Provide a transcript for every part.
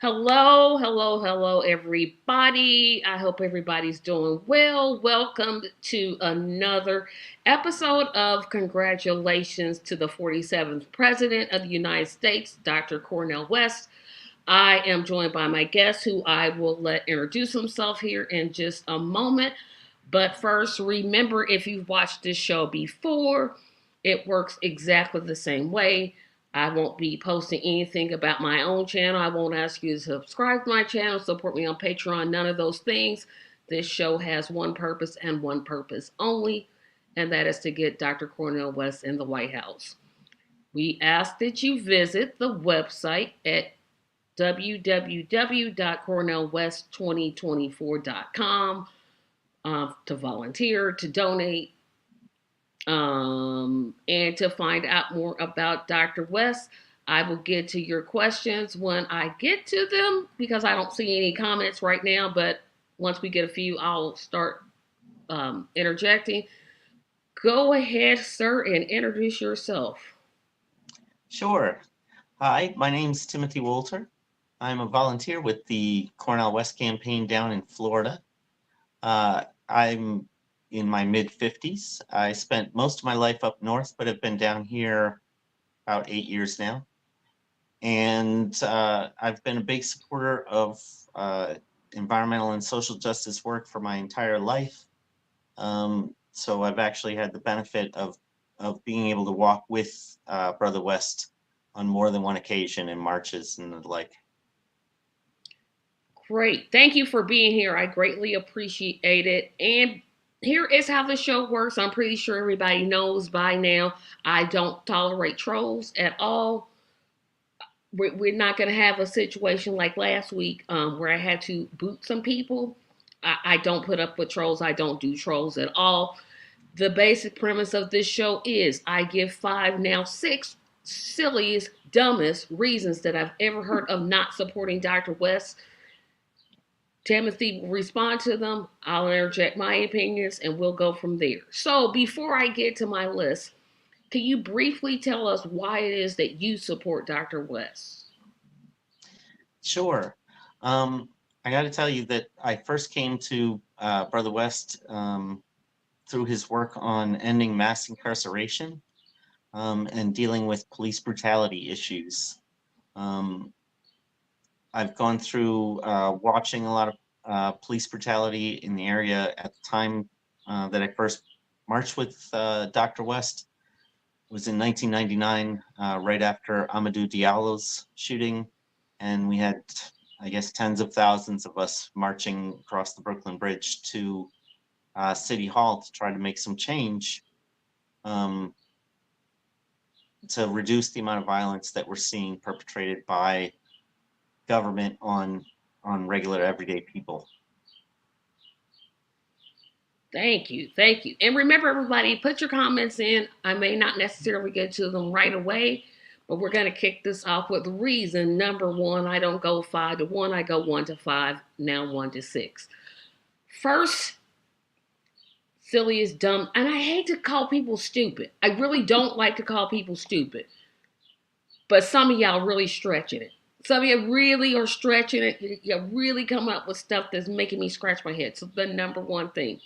Hello, hello, hello, everybody. I hope everybody's doing well. Welcome to another episode of Congratulations to the 47th President of the United States, Dr. Cornel West. I am joined by my guest, who I will let introduce himself here in just a moment. But first, remember if you've watched this show before, it works exactly the same way. I won't be posting anything about my own channel. I won't ask you to subscribe to my channel, support me on Patreon, none of those things. This show has one purpose and one purpose only, and that is to get Dr. Cornel West in the White House. We ask that you visit the website at www.cornelwest2024.com to volunteer, to donate, and to find out more about Dr. West. I will get to your questions when I get to them because I don't see any comments right now. But once we get a few, I'll start interjecting. Go ahead, sir, and introduce yourself. Sure. Hi, my name's Timothy Wolter. I'm a volunteer with the Cornel West campaign down in Florida. I'm in my mid 50s. I spent most of my life up north, but have been down here about 8 years now. And I've been a big supporter of environmental and social justice work for my entire life. So I've actually had the benefit of being able to walk with Brother West on more than one occasion in marches and the like. Great. Thank you for being here. I greatly appreciate it. And here is how the show works. I'm pretty sure everybody knows by now. I don't tolerate trolls at all. We're not going to have a situation like last week where I had to boot some people. I don't put up with trolls. I don't do trolls at all. The basic premise of this show is I give five, now six silliest, dumbest reasons that I've ever heard of not supporting Dr. West. Timothy will respond to them. I'll interject my opinions and we'll go from there. So before I get to my list, can you briefly tell us why it is that you support Dr. West? Sure. I got to tell you that I first came to Brother West through his work on ending mass incarceration and dealing with police brutality issues. Um, I've gone through watching a lot of police brutality in the area at the time that I first marched with Dr. West. It was in 1999, right after Amadou Diallo's shooting, and we had, I guess, tens of thousands of us marching across the Brooklyn Bridge to City Hall to try to make some change um, to reduce the amount of violence that we're seeing perpetrated by government on regular everyday people. Thank you. Thank you. And remember, everybody, put your comments in. I may not necessarily get to them right away, but we're going to kick this off with reason number one. I don't go 5 to 1, I go 1 to 5, now 1 to 6. First, silly is dumb. And I hate to call people stupid. I really don't like to call people stupid. But some of y'all really stretching it. Some of you really are stretching it. You really come up with stuff that's making me scratch my head. So the number one thing,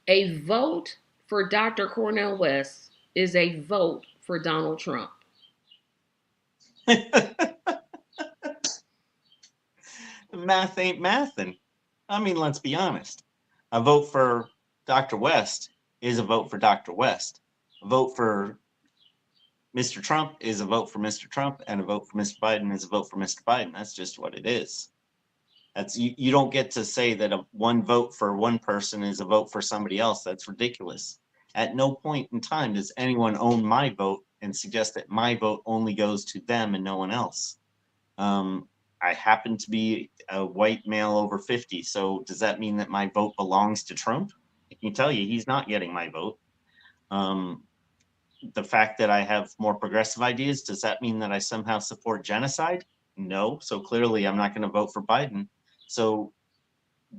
a vote for Dr. Cornel West is a vote for Donald Trump. Math ain't mathin'. I mean, let's be honest. A vote for Dr. West is a vote for Dr. West. A vote for Mr. Trump is a vote for Mr. Trump, and a vote for Mr. Biden is a vote for Mr. Biden. That's just what it is. That's you don't get to say that one vote for one person is a vote for somebody else. That's ridiculous. At no point in time does anyone own my vote and suggest that my vote only goes to them and no one else. I happen to be a white male over 50, so does that mean that my vote belongs to Trump? I can tell you he's not getting my vote. Um, the fact that I have more progressive ideas, does that mean that I somehow support genocide? No. So clearly I'm not going to vote for Biden. So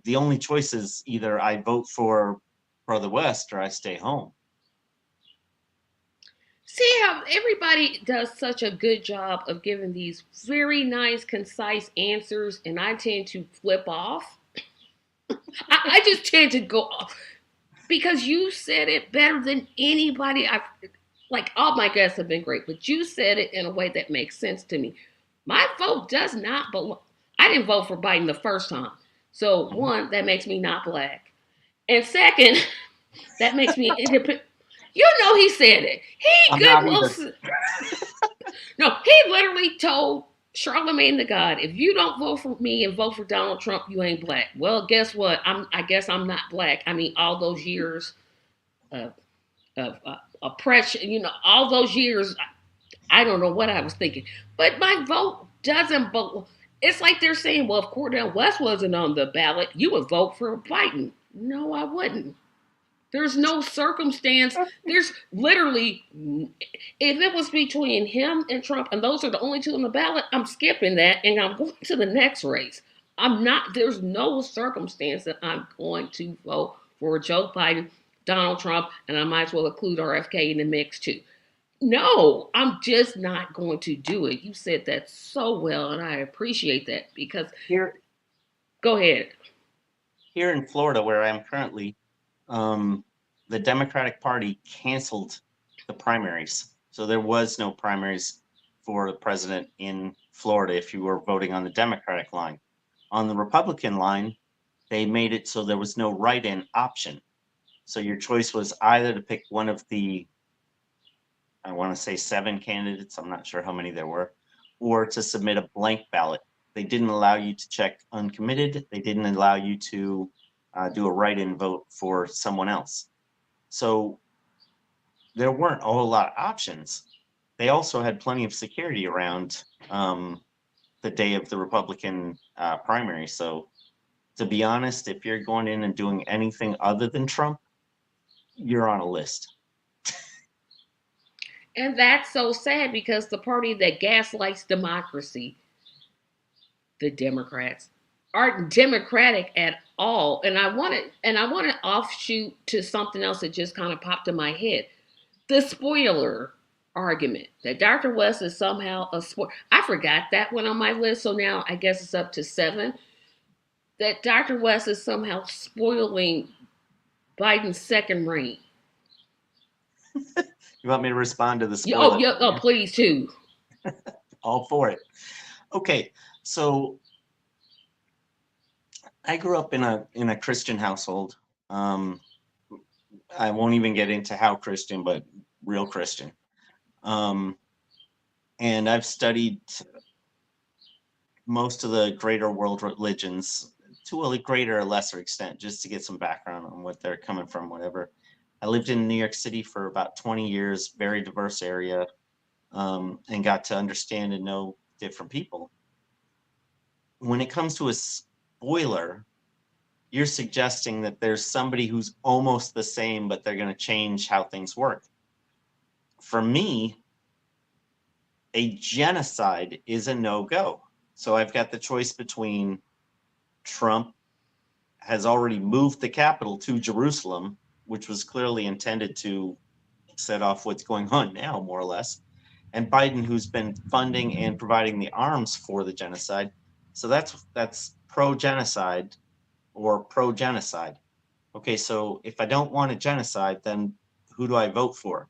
the only choice is either I vote for Brother West or I stay home. See how everybody does such a good job of giving these very nice, concise answers, and I tend to flip off. I just tend to go off because you said it better than anybody. I like all my guests have been great, but you said it in a way that makes sense to me. My vote does not belong. I didn't vote for Biden the first time, so Mhm. one that makes me not black, and second that makes me independent. You know he said it. He I'm good not will. either. No, he literally told Charlemagne the God, if you don't vote for me and vote for Donald Trump, you ain't black. Well, guess what? I guess I'm not black. I mean, all those years of, of oppression, all those years, I don't know what I was thinking. But my vote doesn't vote. It's like they're saying, well, if Cornel West wasn't on the ballot, you would vote for Biden. No, I wouldn't. There's no circumstance. There's literally, if it was between him and Trump, and those are the only two on the ballot, I'm skipping that and I'm going to the next race. I'm not, there's no circumstance that I'm going to vote for Joe Biden, Donald Trump, and I might as well include RFK in the mix too. No, I'm just not going to do it. You said that so well, and I appreciate that because, Here, go ahead. here in Florida, where I am currently, um, the Democratic Party canceled the primaries. So there was no primaries for the president in Florida if you were voting on the Democratic line. On the Republican line, they made it so there was no write in option. So your choice was either to pick one of the, I want to say 7 candidates, I'm not sure how many there were, or to submit a blank ballot. They didn't allow you to check uncommitted, they didn't allow you to do a write in vote for someone else. So there weren't a whole lot of options. They also had plenty of security around the day of the Republican primary. So, to be honest, if you're going in and doing anything other than Trump, you're on a list. And that's so sad because the party that gaslights democracy, the Democrats, aren't democratic at all. And I want to offshoot to something else that just kind of popped in my head. The spoiler argument that Dr. West is somehow a spoiler. I forgot that one on my list, so now I guess it's up to seven. That Dr. West is somehow spoiling Biden's second reign. You want me to respond to the Yeah, oh, spoiler? yeah, oh, please too. All for it. Okay, so I grew up in a Christian household. Um, I won't even get into how Christian, but real Christian. Um, and I've studied most of the greater world religions to a greater or lesser extent, just to get some background on what they're coming from, whatever. I lived in New York City for about 20 years, very diverse area, and got to understand and know different people. When it comes to a spoiler, you're suggesting that there's somebody who's almost the same, but they're going to change how things work. For me, a genocide is a no go. So I've got the choice between Trump has already moved the capital to Jerusalem, which was clearly intended to set off what's going on now, more or less, and Biden, who's been funding and providing the arms for the genocide. So that's pro genocide or pro genocide. Okay, so if I don't want a genocide, then who do I vote for?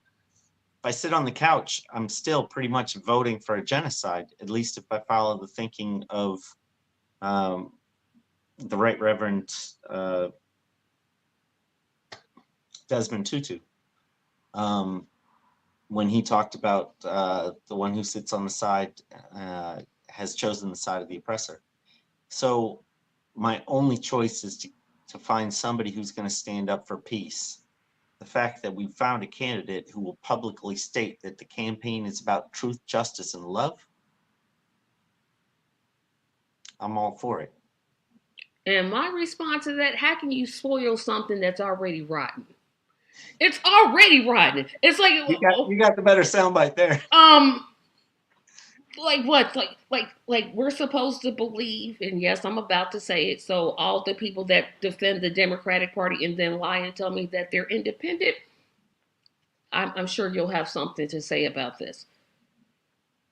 If I sit on the couch, I'm still pretty much voting for a genocide, at least if I follow the thinking of um, the Right Reverend Desmond Tutu. Um, when he talked about the one who sits on the side has chosen the side of the oppressor. So my only choice is to find somebody who's going to stand up for peace. The fact that we found a candidate who will publicly state that the campaign is about truth, justice, and love, I'm all for it. And my response to that, how can you spoil something that's already rotten? It's already rotten. It's like, You got the better soundbite there. um, like what? Like we're supposed to believe, and yes, I'm about to say it. So all the people that defend the Democratic Party and then lie and tell me that they're independent, I'm sure you'll have something to say about this.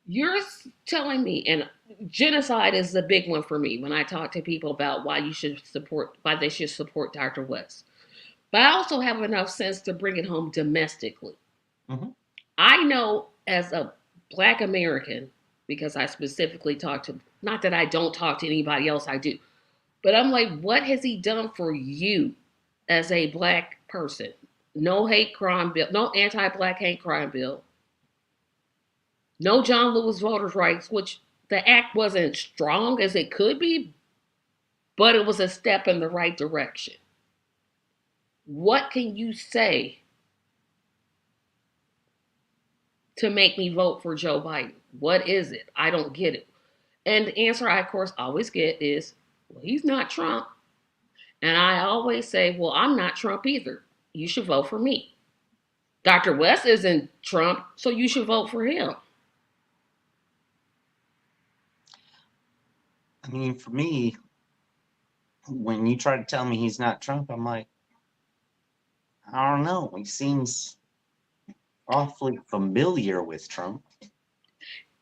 You're telling me, and genocide is the big one for me when I talk to people about why they should support Dr. West. But I also have enough sense to bring it home domestically. Mm-hmm. I know as a Black American, because I specifically talk to, not that I don't talk to anybody else, I do, but I'm like, what has he done for you as a Black person? No hate crime bill, no anti Black hate crime bill, no John Lewis voters' rights, which the act wasn't strong as it could be, but it was a step in the right direction. What can you say to make me vote for Joe Biden? What is it? I don't get it. And the answer I, of course, always get is, well, he's not Trump. And I always say, well, I'm not Trump either. You should vote for me. Dr. West isn't Trump, so you should vote for him. I mean, for me, when you try to tell me he's not Trump, I'm like, I don't know. He seems awfully familiar with Trump.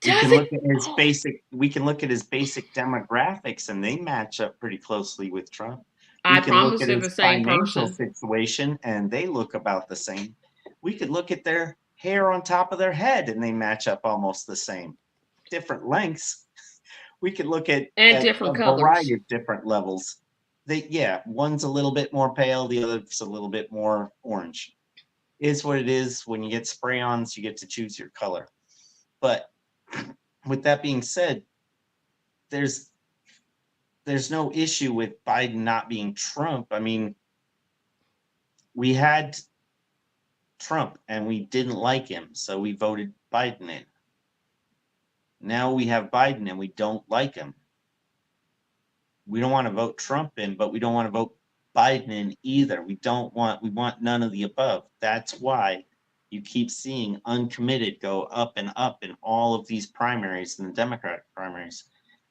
We Does can it? look at his Oh, basic we can look at his basic demographics and they match up pretty closely with Trump. We I can look promise at they're the his same financial person. situation and they look about the same. We could look at their hair on top of their head and they match up almost the same. Different lengths. We could look And at a different variety colors. of different levels. Yeah, one's a little bit more pale, the other's a little bit more orange. Is what it is. When you get spray-ons, you get to choose your color. But with that being said, there's there's no issue with Biden not being Trump. I mean, we had Trump and we didn't like him, so we voted Biden in. Now we have Biden and we don't like him. We don't want to vote Trump in, but we don't want to vote Biden in either. We want none of the above. That's why you keep seeing uncommitted go up and up in all of these primaries and the Democratic primaries.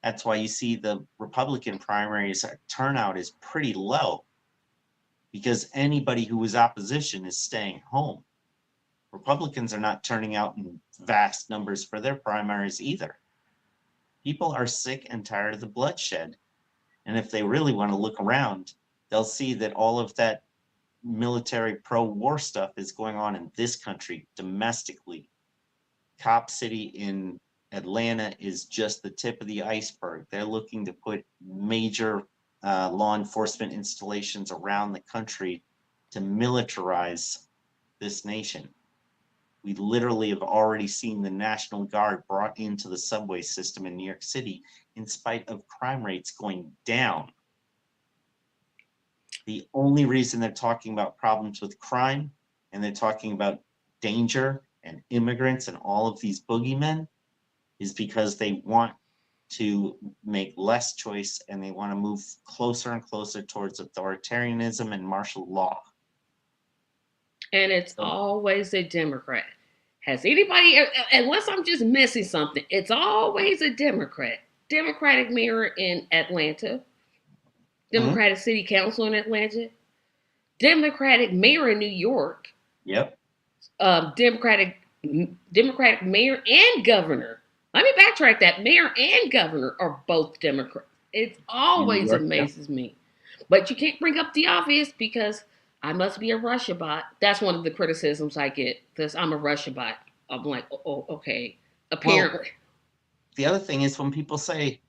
That's why you see the Republican primaries turnout is pretty low because anybody who was opposition is staying home. Republicans are not turning out in vast numbers for their primaries either. People are sick and tired of the bloodshed. And if they really want to look around, they'll see that all of that military pro war stuff is going on in this country domestically. Cop City in Atlanta is just the tip of the iceberg. They're looking to put major law enforcement installations around the country to militarize this nation. We literally have already seen the National Guard brought into the subway system in New York City in spite of crime rates going down. The only reason they're talking about problems with crime and they're talking about danger and immigrants and all of these boogeymen is because they want to make less choice and they want to move closer and closer towards authoritarianism and martial law. And it's So, always a Democrat. Has anybody, unless I'm just missing something, it's always a Democrat. Democratic mayor in Atlanta, mhm, Democratic city council in Atlanta, Democratic mayor in New York, yep, Democratic mayor and governor. Let me backtrack that. Mayor and governor are both Democrats. It in New always York, yep. amazes me. But you can't bring up the obvious because I must be a Russia bot. That's one of the criticisms I get because I'm a Russia bot. I'm like, oh, okay. Well, Apparently. the other thing is when people say,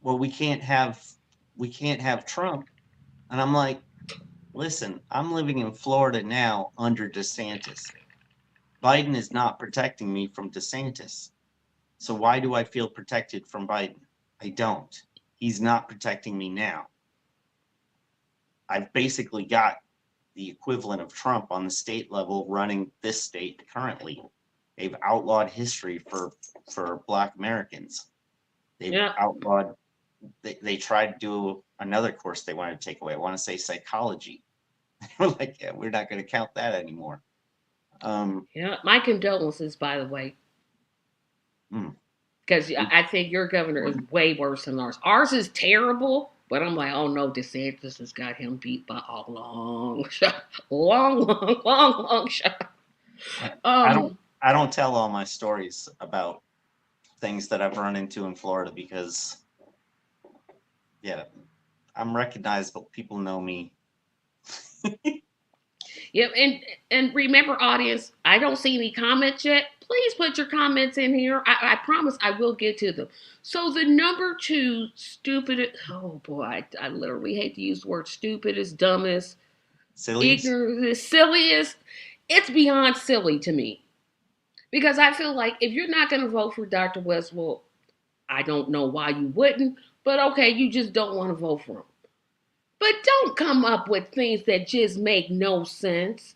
well, we can't have Trump. And I'm like, listen, I'm living in Florida now under DeSantis. Biden is not protecting me from DeSantis. So why do I feel protected from Biden? I don't. He's not protecting me now. I've basically got the equivalent of Trump on the state level running this state currently. They've outlawed history for Black Americans. They've Yeah. outlawed. They tried to do another course they wanted to take away. I want to say psychology. We're like, yeah, we're not going to count that anymore. Yeah. My condolences, by the way, mm, because we, I think your governor is way worse than ours. Ours is terrible, but I'm like, oh no, DeSantis has got him beat by a long shot. Long, long, long, long shot. I don't Um, I don't tell all my stories about things that I've run into in Florida because yeah, I'm recognizable. People know me. Yep, and remember, audience, I don't see any comments yet. Please put your comments in here. I promise I will get to them. So the number two stupid. Oh boy, I literally hate to use the word stupidest, dumbest, Sillies. ignorant, silliest. It's beyond silly to me because I feel like if you're not going to vote for Dr. West, well, I don't know why you wouldn't, but okay, you just don't want to vote for him. But don't come up with things that just make no sense.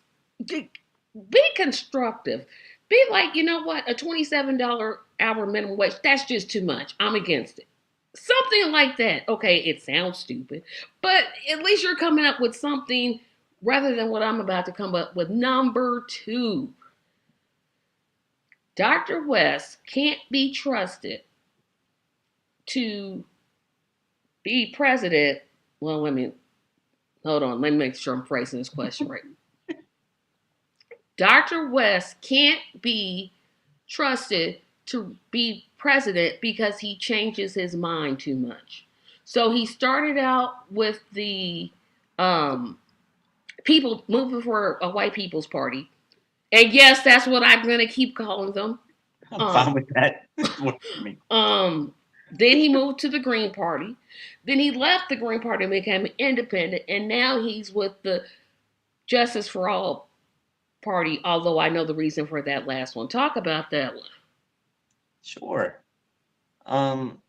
Be constructive. Be like, you know what? A $27 hour minimum wage, that's just too much. I'm against it. Something like that. Okay, it sounds stupid, but at least you're coming up with something rather than what I'm about to come up with. Number two, Dr. West can't be trusted to be president. Well, let me hold on. Let me make sure I'm phrasing this question right. Dr. West can't be trusted to be president because he changes his mind too much. So he started out with the um, people moving for a white people's party. And yes, that's what I'm going to keep calling them. I'm fine Um, with that. Works for me. um, then he moved to the Green Party. Then he left the Green Party and became independent. And now he's with the Justice for All Party, although I know the reason for that last one. Talk about that one. Sure. Um,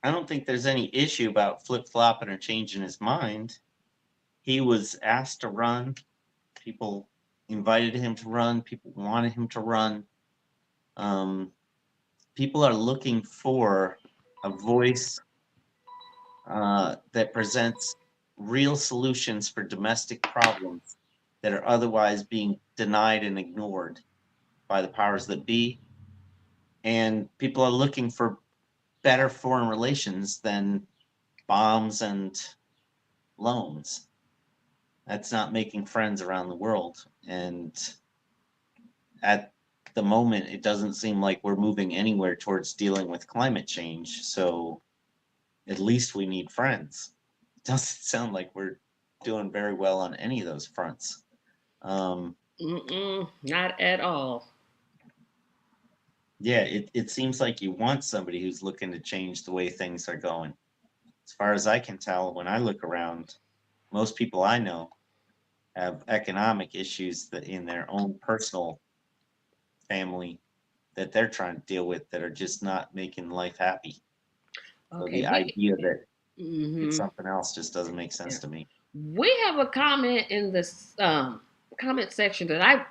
I don't think there's any issue about flip flopping or changing his mind. He was asked to run. People invited him to run. People wanted him to run. Um, People are looking for a voice that presents real solutions for domestic problems that are otherwise being denied and ignored by the powers that be. And people are looking for better foreign relations than bombs and loans. That's not making friends around the world. And at the moment, it doesn't seem like we're moving anywhere towards dealing with climate change. So at least we need friends. It doesn't sound like we're doing very well on any of those fronts. Um, Mm-mm, not at all. yeah, it seems like you want somebody who's looking to change the way things are going. As far as I can tell, when I look around, most people I know have economic issues that in their own personal family that they're trying to deal with that are just not making life happy. So Okay, the we idea that it's mm-hmm, something else just doesn't make yeah. sense to me. We have a comment in this comment section that I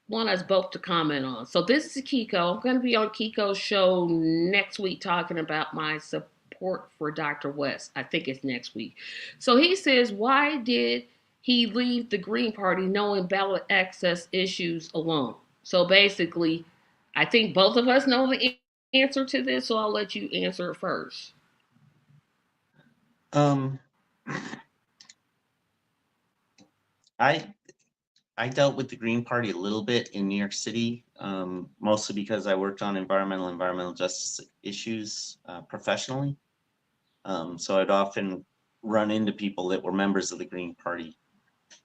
want us both to comment on. So this is Kiko. I'm going to be on Kiko's show next week talking about my support for Dr. West. I think it's next week. So he says, why did he leave the Green Party knowing ballot access issues alone? So basically, I think both of us know the answer to this, so I'll let you answer it first. Um, I I dealt with the Green Party a little bit in New York City, mostly because I worked on environmental justice issues professionally. So I'd often run into people that were members of the Green Party,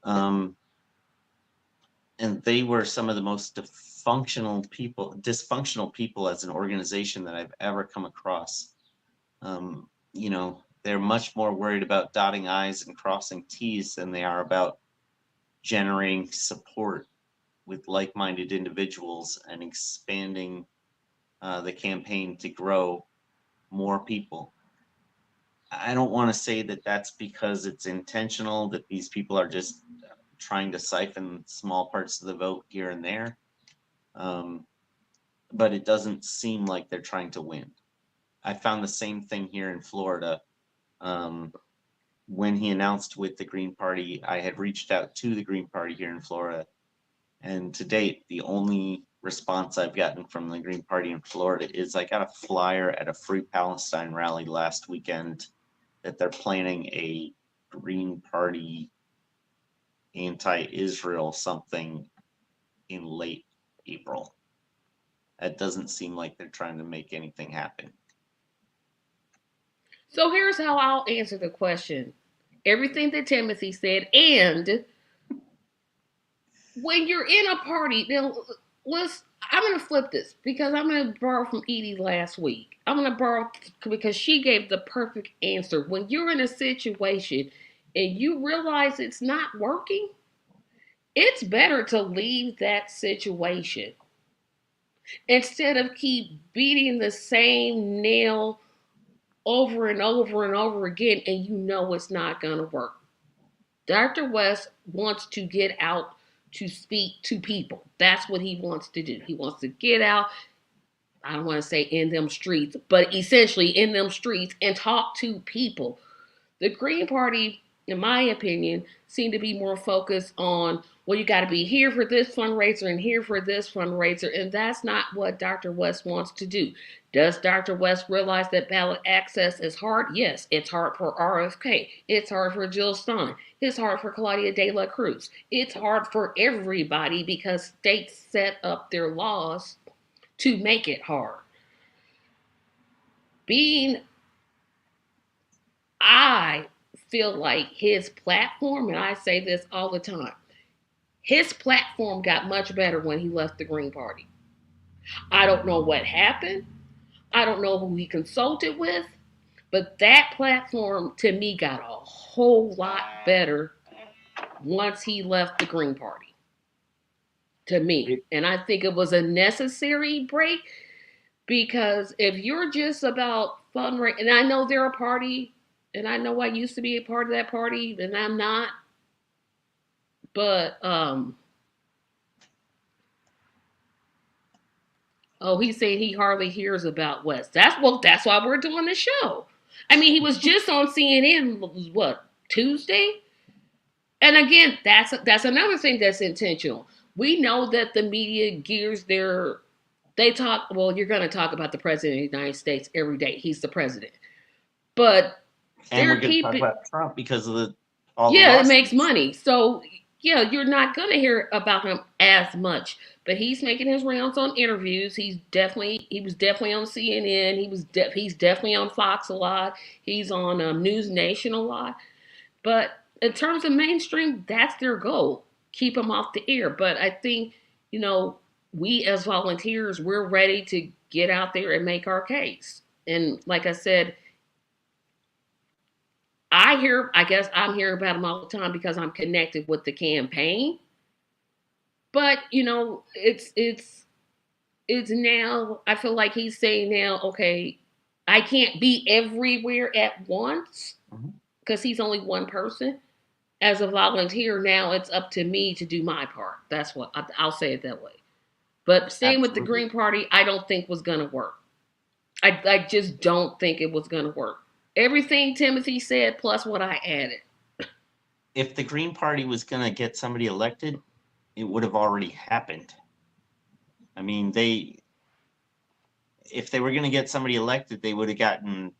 um, and they were some of the most dysfunctional people as an organization that I've ever come across. They're much more worried about dotting I's and crossing T's than they are about generating support with like-minded individuals and expanding the campaign to grow more people. I don't want to say that that's because it's intentional, that these people are just trying to siphon small parts of the vote here and there. Um, but it doesn't seem like they're trying to win. I found the same thing here in Florida. Um, when he announced with the Green Party, I had reached out to the Green Party here in Florida. And to date, the only response I've gotten from the Green Party in Florida is I got a flyer at a Free Palestine rally last weekend that they're planning a Green Party anti-Israel something in late. April. That doesn't seem like they're trying to make anything happen. So here's how I'll answer the question. Everything that Timothy said, and when you're in a party, now let's. I'm gonna flip this because I'm gonna borrow from Edie last week. I'm gonna borrow because she gave the perfect answer. When you're in a situation and you realize it's not working, it's better to leave that situation instead of keep beating the same nail over and over and over again, and you know it's not gonna work. Dr. West wants to get out to speak to people. That's what he wants to do. He wants to get out, I don't want to say in them streets, but essentially in them streets and talk to people. The Green Party, in my opinion, seem to be more focused on, well, you got to be here for this fundraiser and here for this fundraiser, and that's not what Dr. West wants to do. Does Dr. West realize that ballot access is hard? Yes, it's hard for RFK. It's hard for Jill Stein. It's hard for Claudia De La Cruz. It's hard for everybody because states set up their laws to make it hard. Being, I feel like his platform, and I say this all the time, his platform got much better when he left the Green Party. I don't know what happened. I don't know who he consulted with, but that platform to me got a whole lot better once he left the Green Party. To me. And I think it was a necessary break because if you're just about fundraising, and I know they're a party, and I know I used to be a part of that party, and I'm not, but oh, he's saying he hardly hears about West. That's why we're doing the show. I mean, he was just on CNN what, Tuesday? And again, that's another thing that's intentional. We know that the media gears their they talk, well, you're going to talk about the president of the United States every day. He's the president. But And we're they're going to talk keeping, about Trump because of all the yeah, it makes lawsuits. money. So, yeah, you're not going to hear about him as much. But he's making his rounds on interviews. He was definitely on CNN. He's definitely on Fox a lot. He's on News Nation a lot. But in terms of mainstream, that's their goal. Keep him off the air. But I think, you know, we as volunteers, we're ready to get out there and make our case. And like I said, I guess I'm hearing about him all the time because I'm connected with the campaign. But, you know, it's now, I feel like he's saying now, okay, I can't be everywhere at once because he's only one person. As a volunteer, now it's up to me to do my part. That's what I'll say it that way. But staying with the Absolutely. Green Party, I don't think was going to work. I just don't think it was going to work. Everything Timothy said plus what I added. If the Green Party was going to get somebody elected, it would have already happened. I mean, if they were going to get somebody elected, they would have gotten,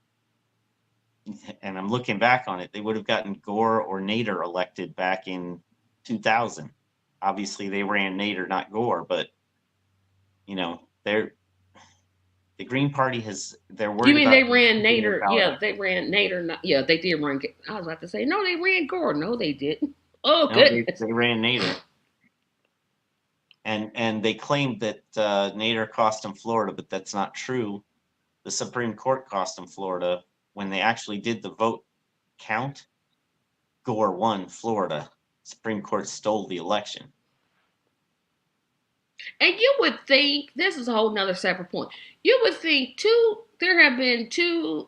and I'm looking back on it, they would have gotten Gore or Nader elected back in 2000. Obviously, they ran Nader, not Gore, but you know, the Green Party they're You worried mean about they ran their Nader? ballot Yeah, they access. ran Nader. Yeah, they did run. I was about to say, no, they ran Gore. No, they didn't. Oh, No, goodness. they ran Nader, and they claimed that Nader cost them Florida, but that's not true. The Supreme Court cost them Florida when they actually did the vote count. Gore won Florida. Supreme Court stole the election. And you would think this is a whole nother separate point. You would think there have been two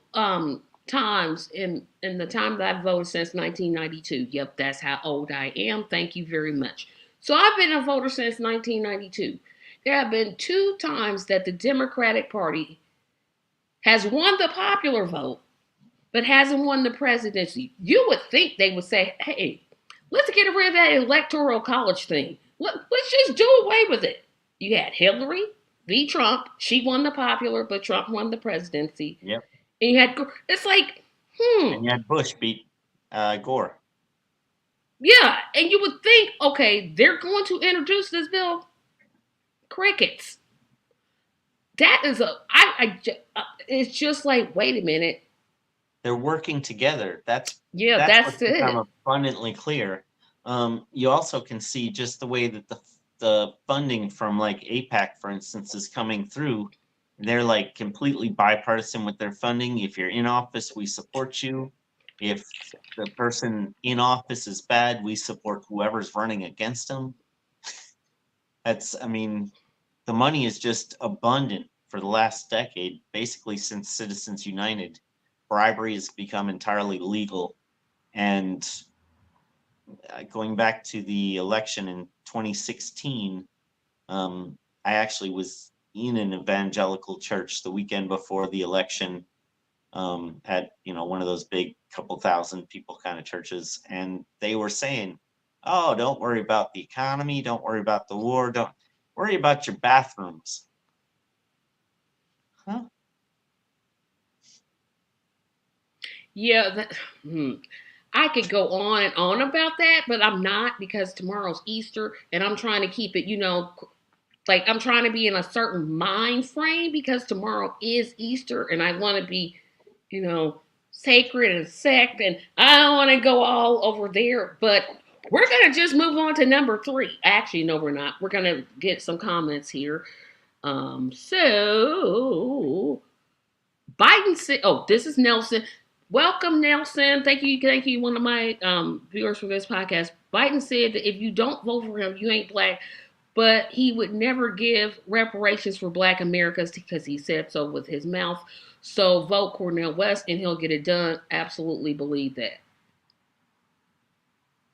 times in the time that I've voted since 1992. Yep, that's how old I am. Thank you very much. So I've been a voter since 1992. There have been two times that the Democratic Party has won the popular vote, but hasn't won the presidency. You would think they would say, hey, let's get rid of that electoral college thing. Let's just do away with it. You had Hillary v. Trump. She won the popular, but Trump won the presidency. Yep. And you had, it's like, And you had Bush beat Gore. yeah. And you would think, okay, they're going to introduce this bill. Crickets. That is it's just like, wait a minute. They're working together. Yeah, That's that's what's become it. abundantly clear. You also can see just the way that the funding from like APAC, for instance, is coming through. They're like completely bipartisan with their funding. If you're in office, we support you. If the person in office is bad, we support whoever's running against them. I mean, the money is just abundant for the last decade, basically since Citizens United. Bribery has become entirely legal. And going back to the election in 2016, I actually was in an evangelical church the weekend before the election, at one of those big couple thousand people kind of churches, and they were saying, "Oh, don't worry about the economy, don't worry about the war, don't worry about your bathrooms." Huh? Yeah, I could go on and on about that, but I'm not because tomorrow's Easter and I'm trying to keep it, like I'm trying to be in a certain mind frame because tomorrow is Easter and I want to be, you know, sacred and sect and I don't want to go all over there. But we're going to just move on to number three. Actually, no, we're not. We're going to get some comments here. So Biden said, oh, this is Nelson. Welcome, Nelson. Thank you. Thank you. One of my viewers for this podcast. Biden said that if you don't vote for him, you ain't black, but he would never give reparations for black Americans because he said so with his mouth. So vote Cornel West and he'll get it done. Absolutely believe that.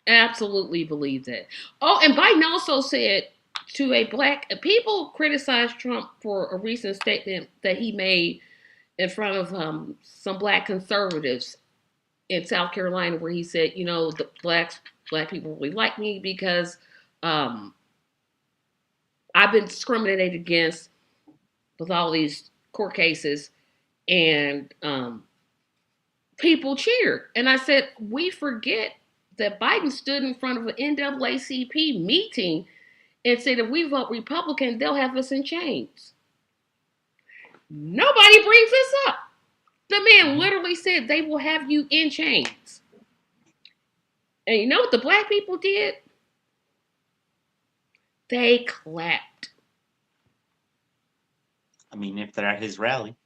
Absolutely believe that. Oh, and Biden also said to a black people criticized Trump for a recent statement that he made in front of some black conservatives in South Carolina, where he said, the black people really like me because um, I've been discriminated against with all these court cases, and people cheered. And I said, we forget that Biden stood in front of an NAACP meeting and said, if we vote Republican, they'll have us in chains. Nobody brings this up. The man Mhm. literally said they will have you in chains. And you know what the black people did? They clapped. I mean, if they're at his rally.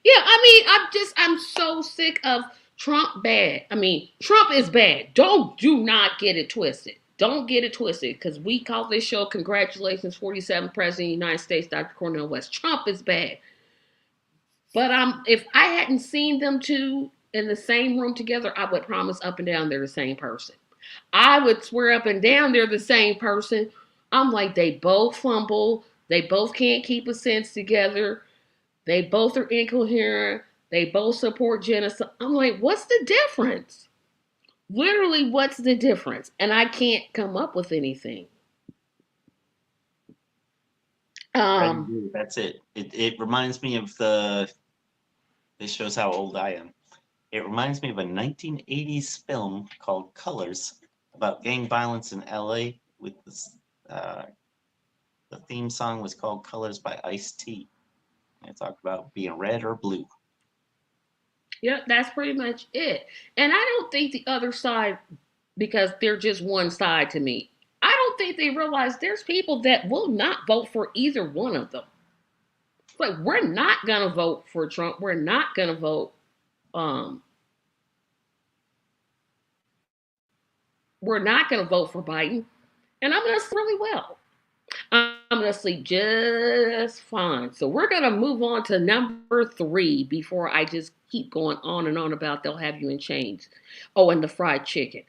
Yeah, I mean, I'm so sick of Trump bad. I mean, Trump is bad. Do not get it twisted. Don't get it twisted because we call this show Congratulations 47th President of the United States, Dr. Cornel West. Trump is bad. But if I hadn't seen them two in the same room together, I would promise up and down they're the same person. I would swear up and down they're the same person. I'm like, they both fumble. They both can't keep a sentence together. They both are incoherent. They both support genocide. I'm like, what's the difference? Literally, what's the difference? And I can't come up with anything. Red and Um, blue, that's it. It reminds me of this shows how old I am. It reminds me of a 1980s film called Colors about gang violence in LA with this, the theme song was called Colors by Ice-T. It talked about being red or blue. yeah, that's pretty much it. And I don't think the other side, because they're just one side to me, I don't think they realize there's people that will not vote for either one of them. It's like, we're not going to vote for Trump. We're not going to vote. Um, we're not going to vote for Biden. And I'm going to sleep really well. I'm going to sleep just fine. So we're going to move on to number three before I just keep going on and on about they'll have you in chains. Oh, and the fried chicken.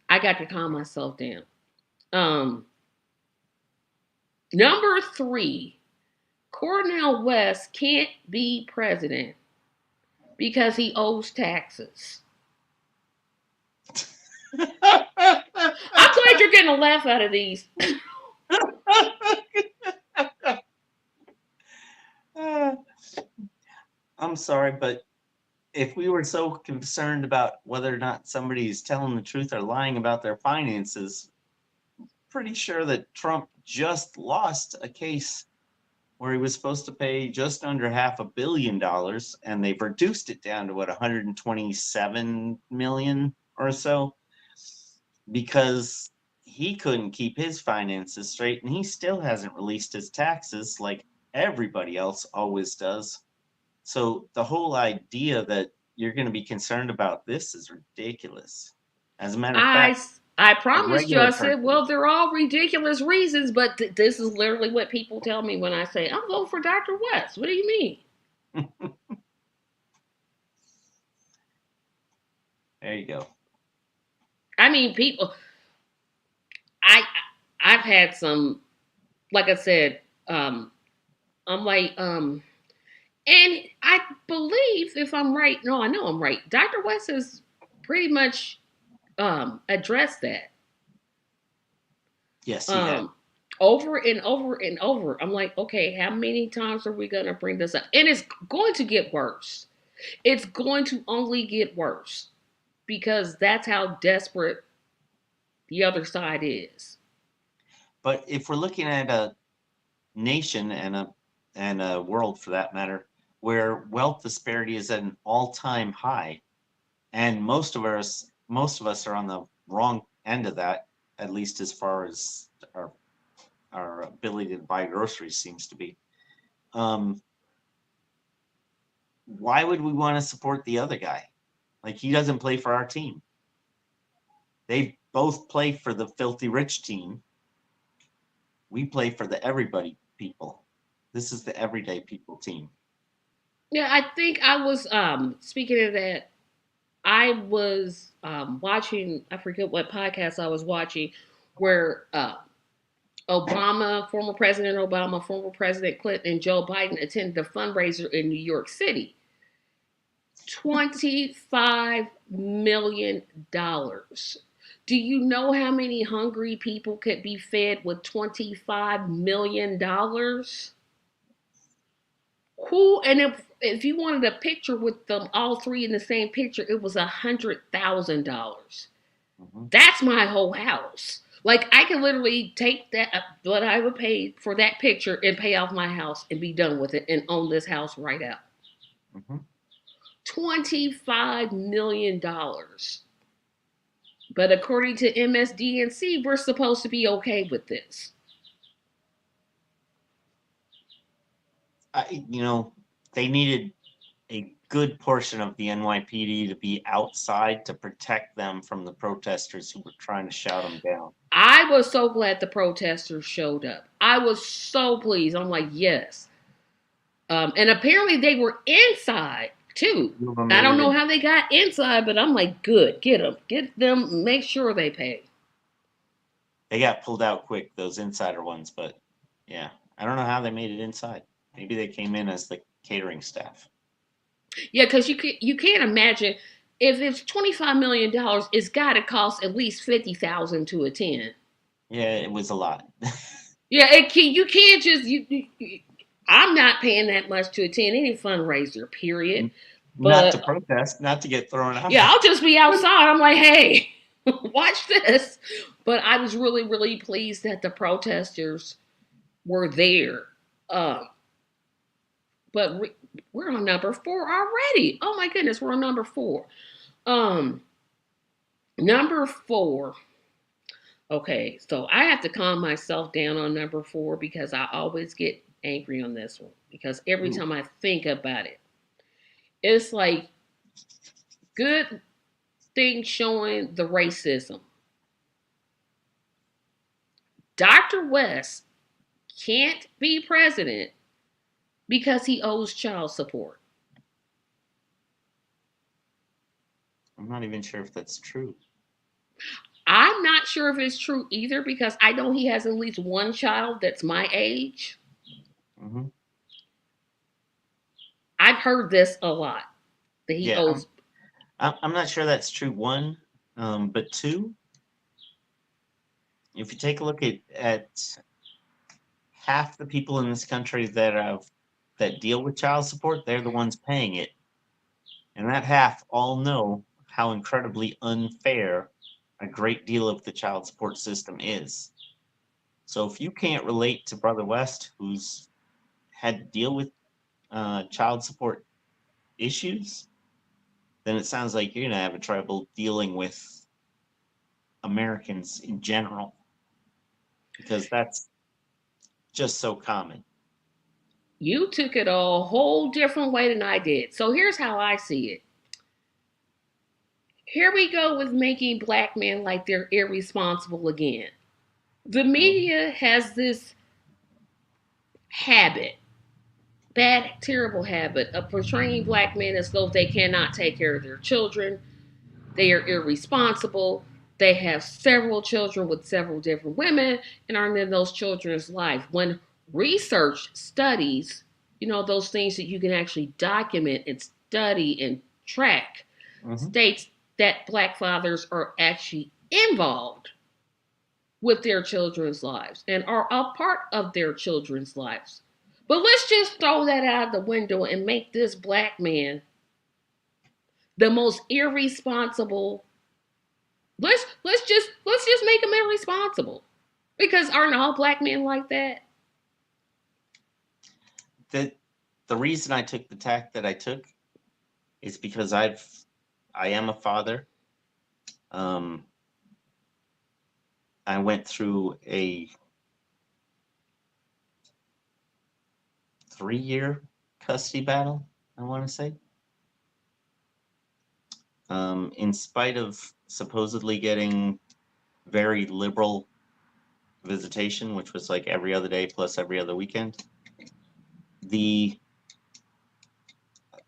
I got to calm myself down. Um, Number three, Cornel West can't be president because he owes taxes. I'm glad you're getting a laugh out of these. I'm sorry, but if we were so concerned about whether or not somebody's telling the truth or lying about their finances, pretty sure that Trump just lost a case where he was supposed to pay just under $500 million, and they've reduced it down to what, 127 million or so, because he couldn't keep his finances straight, and he still hasn't released his taxes like everybody else always does. So the whole idea that you're going to be concerned about this is ridiculous. As a matter of I fact, s- I a promised you. regular I said, person. well, they're all ridiculous reasons, but this is literally what people tell me when I say I'm voting for Dr. West. What do you mean? There you go. I mean, people. I I've had some, like I said, I'm like, and I believe if I'm right, no, I know I'm right. Dr. West has pretty much addressed that. Yes, he had. Um, Over and over and over. I'm like, okay, how many times are we gonna bring this up? And it's going to get worse. It's going to only get worse because that's how desperate the other side is. But if we're looking at a nation and a world for that matter, where wealth disparity is at an all-time high, and most of us are on the wrong end of that, at least as far as our ability to buy groceries seems to be. Um, why would we want to support the other guy? Like, he doesn't play for our team. They both play for the filthy rich team. We play for the everybody people. This is the everyday people team. Yeah, I think I was speaking of that, I was watching, I forget what podcast I was watching, where Obama, former President Obama, former President Clinton, and Joe Biden attended a fundraiser in New York City. $25 million. Do you know how many hungry people could be fed with $25 million? Who, and if you wanted a picture with them all three in the same picture, it was $100,000. Mhm. That's my whole house. Like I can literally take that what I would pay for that picture and pay off my house and be done with it and own this house right out. Mhm. $25 million. But according to MSDNC, we're supposed to be okay with this. You know, they needed a good portion of the NYPD to be outside to protect them from the protesters who were trying to shout them down. I was so glad the protesters showed up. I was so pleased. I'm like, yes. And apparently they were inside too. Few of them I made don't it know in. how they got inside, but I'm like, good, get them, make sure they pay. They got pulled out quick, those insider ones, but yeah, I don't know how they made it inside. Maybe they came in as the catering staff. Yeah, because you can't imagine if it's $25 million, it's got to cost at least 50,000 to attend. Yeah, it was a lot. Yeah, you can't just I'm not paying that much to attend any fundraiser, period. Not to But protest, not to get thrown out. yeah, I'll just be outside. I'm like, hey, watch this. But I was really, really pleased that the protesters were there. Um, but we're on number four already. Oh my goodness, we're on number four. Um, Number four. Okay, so I have to calm myself down on number four because I always get angry on this one because every Ooh, time I think about it, it's like good things showing the racism. Dr. West can't be president because he owes child support. I'm not even sure if that's true. I'm not sure if it's true either because I know he has at least one child that's my age. Hmm. I've heard this a lot that he Yeah, owes. I'm not sure that's true. One, but two, if you take a look at half the people in this country that deal with child support, they're the ones paying it, and that half all know how incredibly unfair a great deal of the child support system is. So if you can't relate to Brother West, who's had to deal with child support issues, then it sounds like you're going to have a trouble dealing with Americans in general, because that's just so common. You took it a whole different way than I did. So here's how I see it. Here we go with making black men like they're irresponsible again. The Mhm. media has this habit, bad, terrible habit of portraying black men as though they cannot take care of their children. They are irresponsible. They have several children with several different women and aren't in those children's life. When research studies, those things that you can actually document and study and track, Mhm. states that black fathers are actually involved with their children's lives and are a part of their children's lives. But let's just throw that out the window and make this black man the most irresponsible. Let's just make him irresponsible. Because aren't all black men like that? The the reason I took the tack that I took is because I am a father. Um, I went through a 3-year custody battle, I want to say. In spite of supposedly getting very liberal visitation, which was like every other day plus every other weekend, the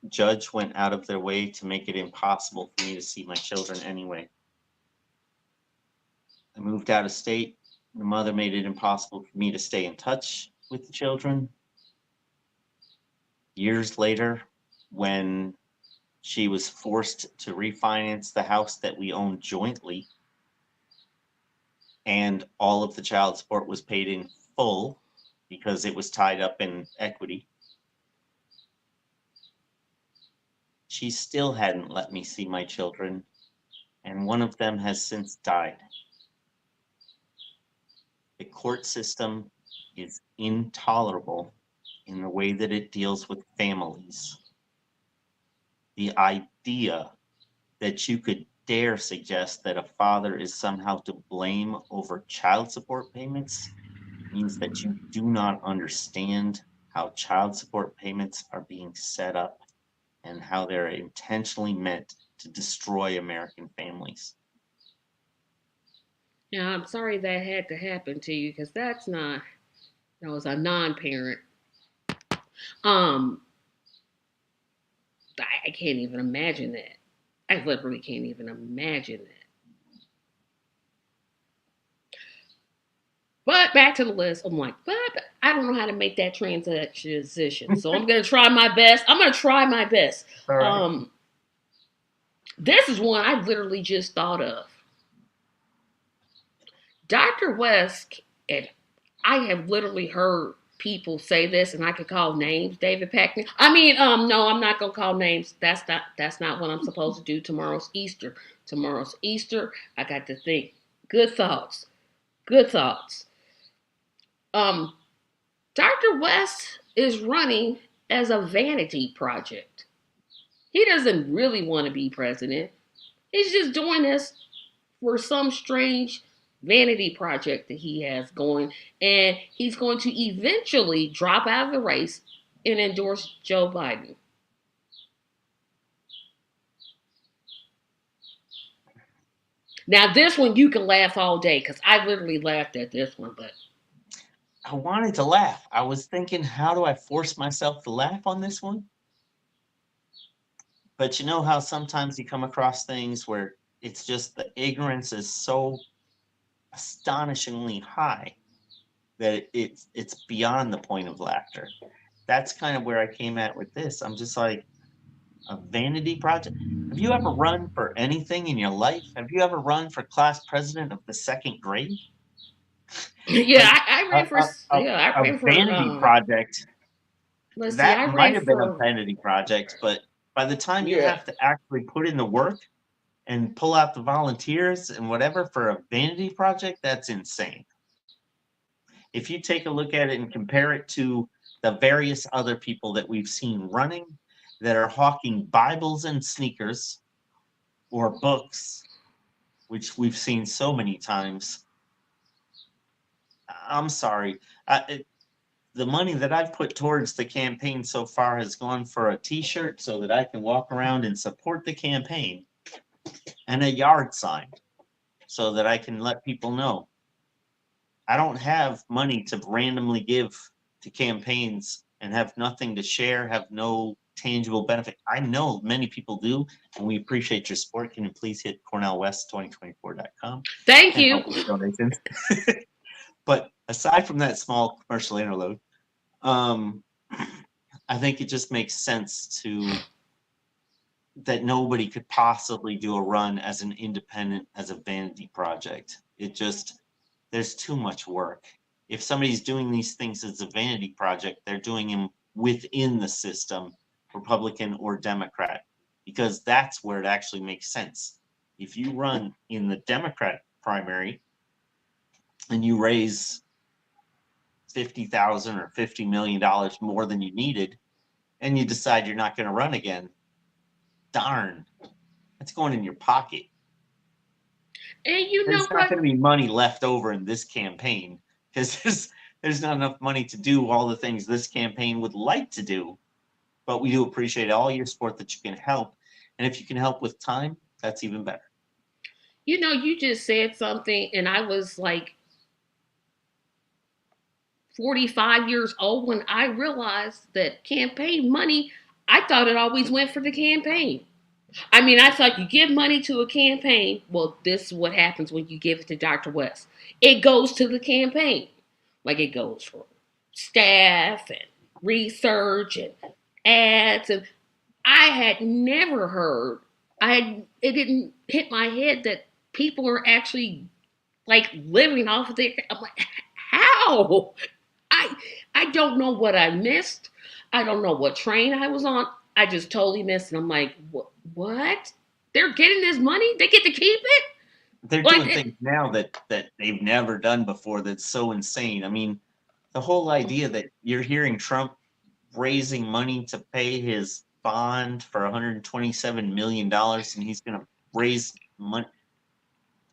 judge went out of their way to make it impossible for me to see my children anyway. I moved out of state. The mother made it impossible for me to stay in touch with the children. Years later, when she was forced to refinance the house that we owned jointly, and all of the child support was paid in full because it was tied up in equity, she still hadn't let me see my children, and one of them has since died. The court system is intolerable in the way that it deals with families. The idea that you could dare suggest that a father is somehow to blame over child support payments means that you do not understand how child support payments are being set up and how they're intentionally meant to destroy American families. Yeah, I'm sorry that had to happen to you because that was a non parent. Um, I can't even imagine that. I literally can't even imagine that. But back to the list, I'm like, but I don't know how to make that transition. So I'm gonna try my best. I'm gonna try my best. All right. Um, this is one I literally just thought of. Dr. West, and I have literally heard people say this, and I could call names. David Packney. No, I'm not gonna call names. That's not what I'm supposed to do. Tomorrow's Easter. Tomorrow's Easter. I got to think. Good thoughts. Good thoughts. Um, Dr. West is running as a vanity project. He doesn't really want to be president. He's just doing this for some strange vanity project that he has going, and he's going to eventually drop out of the race and endorse Joe Biden. Now, this one you can laugh all day because I literally laughed at this one, but I wanted to laugh. I was thinking, how do I force myself to laugh on this one? But you know how sometimes you come across things where it's just the ignorance is so astonishingly high that it's beyond the point of laughter. That's kind of where I came at with this. I'm just like, a vanity project. Have you ever run for anything in your life? Have you ever run for class president of the second grade? yeah, Like I a, ran for a, a, I a ran for vanity project, let's see, that I might ran have been a for vanity project, but by the time you yeah. have to actually put in the work and pull out the volunteers and whatever for a vanity project, that's insane. If you take a look at it and compare it to the various other people that we've seen running that are hawking Bibles and sneakers or books, which we've seen so many times, I'm sorry. The money that I've put towards the campaign so far has gone for a t-shirt so that I can walk around and support the campaign, and a yard sign so that I can let people know. I don't have money to randomly give to campaigns and have nothing to share, have no tangible benefit. I know many people do, and we appreciate your support. Can you please hit cornelwest2024.com Thank and you. help with donations? But aside from that small commercial interlude, I think it just makes sense that nobody could possibly do a run as an independent, as a vanity project. There's too much work. If somebody's doing these things as a vanity project, they're doing them within the system, Republican or Democrat, because that's where it actually makes sense. If you run in the Democrat primary and you raise 50,000 or $50 million more than you needed, and you decide you're not going to run again, darn, that's going in your pocket. And you know There's not what? going to be money left over in this campaign because there's not enough money to do all the things this campaign would like to do. But we do appreciate all your support that you can help. And if you can help with time, that's even better. You know, you just said something, and I was like 45 years old when I realized that campaign money, I thought it always went for the campaign. I mean, I thought you give money to a campaign. Well, this is what happens when you give it to Dr. West. It goes to the campaign. Like it goes for staff and research and ads. And I had never heard, it didn't hit my head that people are actually like living off of their, I'm like, how? I I don't know what I missed. I don't know what train I was on. I just totally missed, and I'm like, what? They're getting this money? They get to keep it? They're doing Like, things now that they've never done before that's so insane. I mean, the whole idea that you're hearing Trump raising money to pay his bond for $127 million, and he's going to raise money.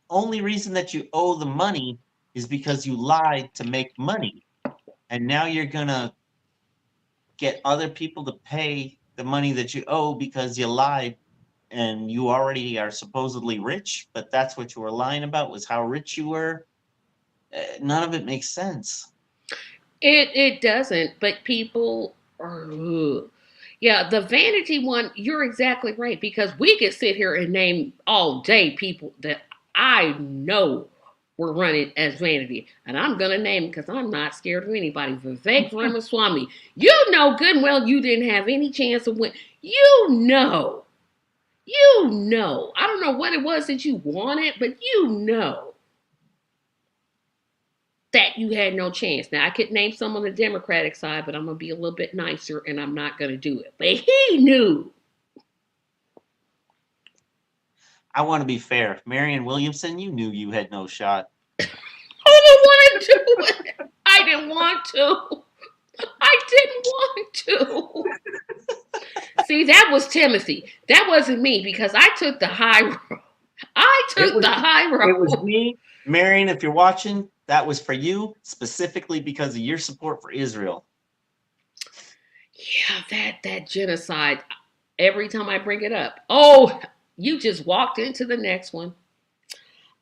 Only reason that you owe the money is because you lied to make money. And now you're going to get other people to pay the money that you owe because you lied, and you already are supposedly rich, but that's what you were lying about, was how rich you were. None of it makes sense. it doesn't, but people are, ugh. Yeah, the vanity one, you're exactly right, because we could sit here and name all day people that I know were running as vanity. And I'm going to name them because I'm not scared of anybody. Vivek Ramaswamy, you know good and well you didn't have any chance of winning. You know. You know. I don't know what it was that you wanted, but you know that you had no chance. Now, I could name some on the Democratic side, but I'm going to be a little bit nicer and I'm not going to do it. But he knew. I want to be fair. Marianne Williamson, you knew you had no shot. I didn't want to do it. I didn't want to. I didn't want to. See, that was Timothy. That wasn't me because I took the high road. I It took was the high it was road. me, Marion. If you're watching, that was for you specifically because of your support for Israel. Yeah, that genocide. Every time I bring it up, oh, you just walked into the next one.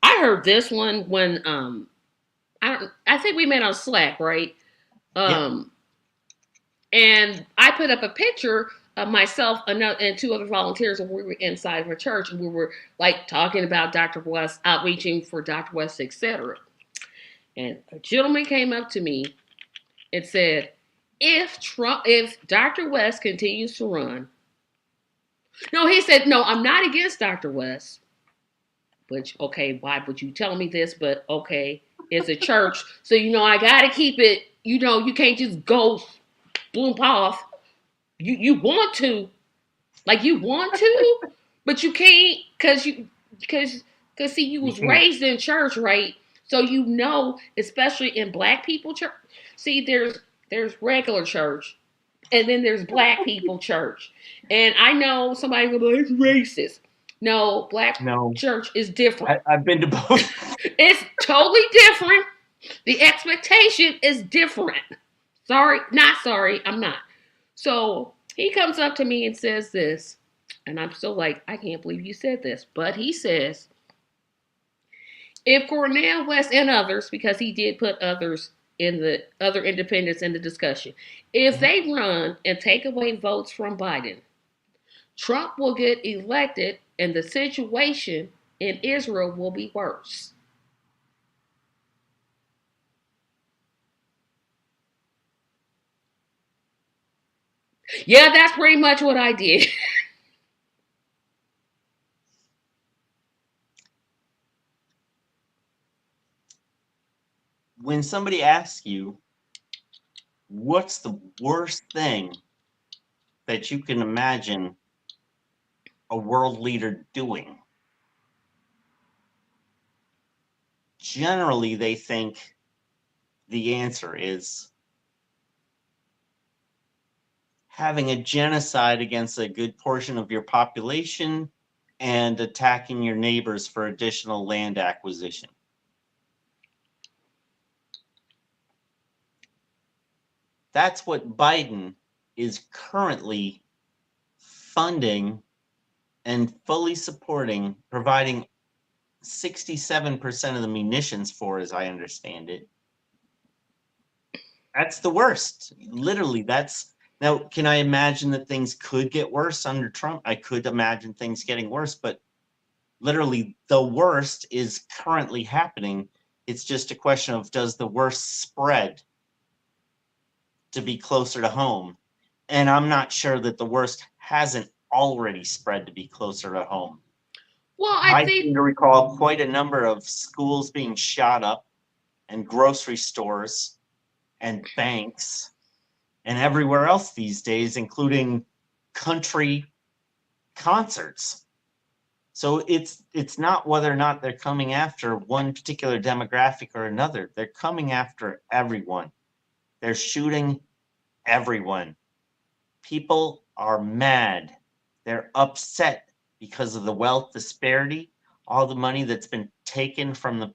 I heard this one when I think we met on Slack, right? Yep, Um, and I put up a picture of myself and two other volunteers, and we were inside of a church, and we were like talking about Dr. West, outreaching for Dr. West, etc. And a gentleman came up to me and said, if Dr. West continues to run, no, he said, no, I'm not against Dr. West. Which, okay, why would you tell me this? But okay, it's a church, so I gotta keep it. You can't just go bloom off. You want to, like you want to, but you can't because see you you was can't. raised in church, right? So especially in black people church. See, there's regular church, and then there's black people church. And I know somebody will be like, it's racist. No, black No, church is different. I've been to both. It's totally different. The expectation is different. Sorry, not sorry, I'm not. So he comes up to me and says this, and I'm still like, I can't believe you said this. But he says, if Cornel West and others, because he did put others in the other independents in the discussion, if they run and take away votes from Biden, Trump will get elected and the situation in Israel will be worse. Yeah, that's pretty much what I did. When somebody asks you, what's the worst thing that you can imagine a world leader doing? Generally, they think the answer is having a genocide against a good portion of your population and attacking your neighbors for additional land acquisition. That's what Biden is currently funding and fully supporting, providing 67% of the munitions for, as I understand it. That's the worst. Literally, that's now. Can I imagine that things could get worse under Trump? I could imagine things getting worse, but literally, the worst is currently happening. It's just a question of, does the worst spread to be closer to home? And I'm not sure that the worst hasn't already spread to be closer to home. Well, I I think seem to recall quite a number of schools being shot up, and grocery stores and banks and everywhere else these days, including country concerts. So it's not whether or not they're coming after one particular demographic or another. They're coming after everyone. They're shooting everyone. People are mad. They're upset because of the wealth disparity, all the money that's been taken from the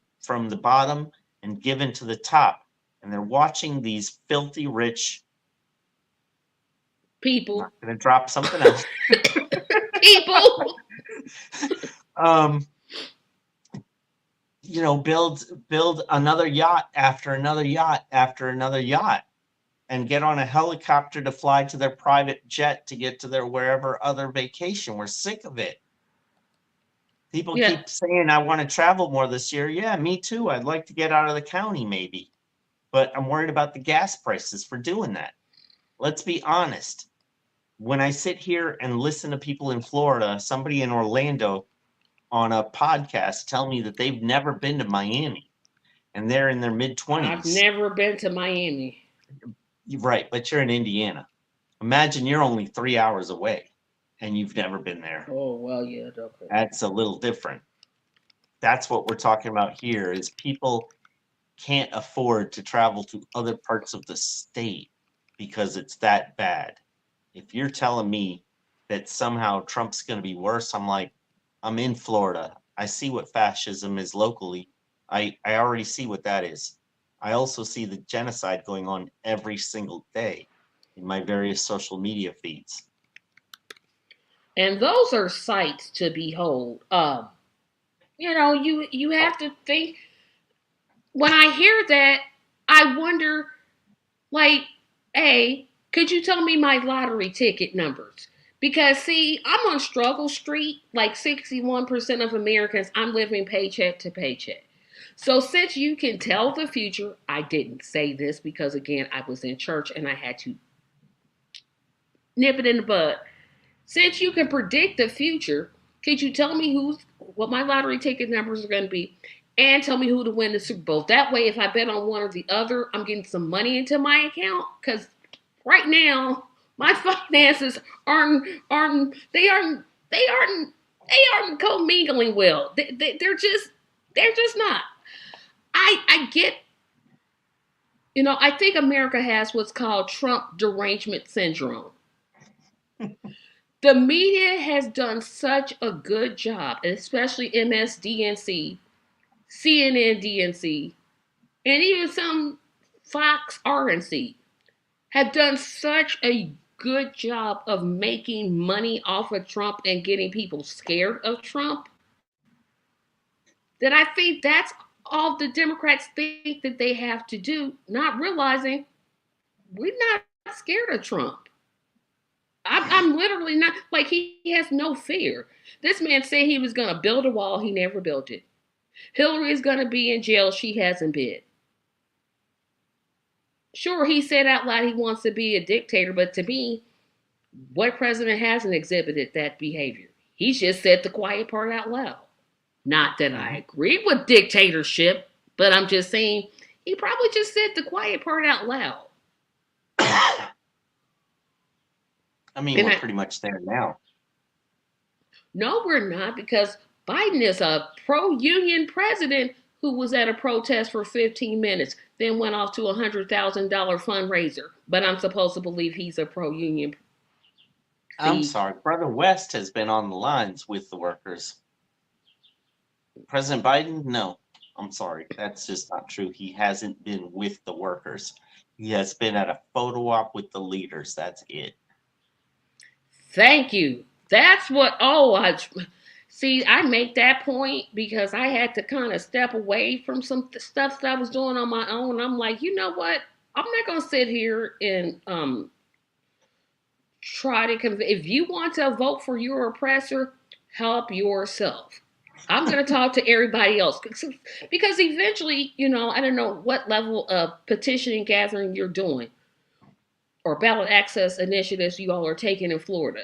bottom and given to the top. And they're watching these filthy rich, I'm people, not going to drop something else. people. um, build another yacht after another yacht after another yacht, and get on a helicopter to fly to their private jet to get to their wherever other vacation. We're sick of it. People Yeah, keep saying, I want to travel more this year. Yeah, me too. I'd like to get out of the county maybe, but I'm worried about the gas prices for doing that. Let's be honest. When I sit here and listen to people in Florida, somebody in Orlando on a podcast tell me that they've never been to Miami and they're in their mid I've 20s. never been to Miami. Right, but you're in Indiana. Imagine you're only 3 hours away and you've never been there. Oh well, yeah, okay. That's a little different. That's what we're talking about here, is people can't afford to travel to other parts of the state because it's that bad. If you're telling me that somehow Trump's going to be worse, I'm like, I'm in Florida. I see what fascism is locally. I already see what that is. I also see the genocide going on every single day in my various social media feeds. And those are sights to behold. You have to think. When I hear that, I wonder, like, A, could you tell me my lottery ticket numbers? Because, see, I'm on struggle street, like 61% of Americans, I'm living paycheck to paycheck. So, since you can tell the future, I didn't say this because, again, I was in church and I had to nip it in the bud. Since you can predict the future, could you tell me what my lottery ticket numbers are going to be, and tell me who to win the Super Bowl? That way, if I bet on one or the other, I'm getting some money into my account. Because right now, my finances aren't commingling well. They're just not. I get, I think America has what's called Trump derangement syndrome. The media has done such a good job, especially MSDNC, CNN DNC, and even some Fox RNC have done such a good job of making money off of Trump and getting people scared of Trump that I think that's all the Democrats think that they have to do, not realizing we're not scared of Trump. I'm literally not, like, he has no fear. This man said he was going to build a wall, he never built it. Hillary is going to be in jail, she hasn't been. Sure, he said out loud he wants to be a dictator, but to me, what president hasn't exhibited that behavior? He's just said the quiet part out loud. Not that I Mhm. agree with dictatorship, but I'm just saying he probably just said the quiet part out loud. I mean, And we're I, pretty much there now. no, we're not, because Biden is a pro union president who was at a protest for 15 minutes, then went off to a $100,000 fundraiser. But I'm supposed to believe he's a pro union. I'm See, sorry, Brother West has been on the lines with the workers. President Biden, no, I'm sorry, that's just not true. He hasn't been with the workers. He has been at a photo op with the leaders. That's it. thank you. That's what, oh, see, I make that point because I had to kind of step away from some stuff that I was doing on my own. I'm like, you know what? I'm not going to sit here and try to convince. If you want to vote for your oppressor, help yourself. I'm going to talk to everybody else because eventually, I don't know what level of petitioning gathering you're doing or ballot access initiatives you all are taking in Florida.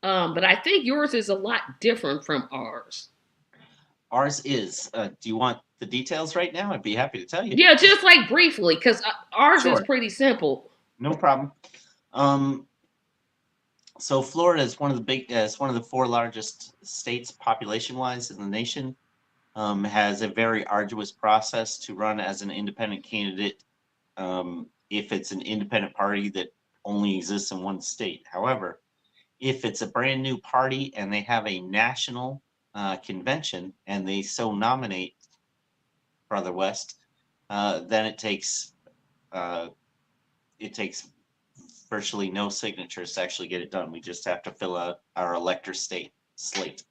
But I think yours is a lot different from ours. Ours is. Do you want the details right now? I'd be happy to tell you. Yeah, just like briefly, because ours is Sure, pretty simple. no problem. Um, so Florida is it's one of the four largest states population-wise in the nation. Has a very arduous process to run as an independent candidate if it's an independent party that only exists in one state. However, if it's a brand new party and they have a national convention and they so nominate Brother West, then uh, it takes virtually no signatures to actually get it done. We just have to fill out our elector state slate,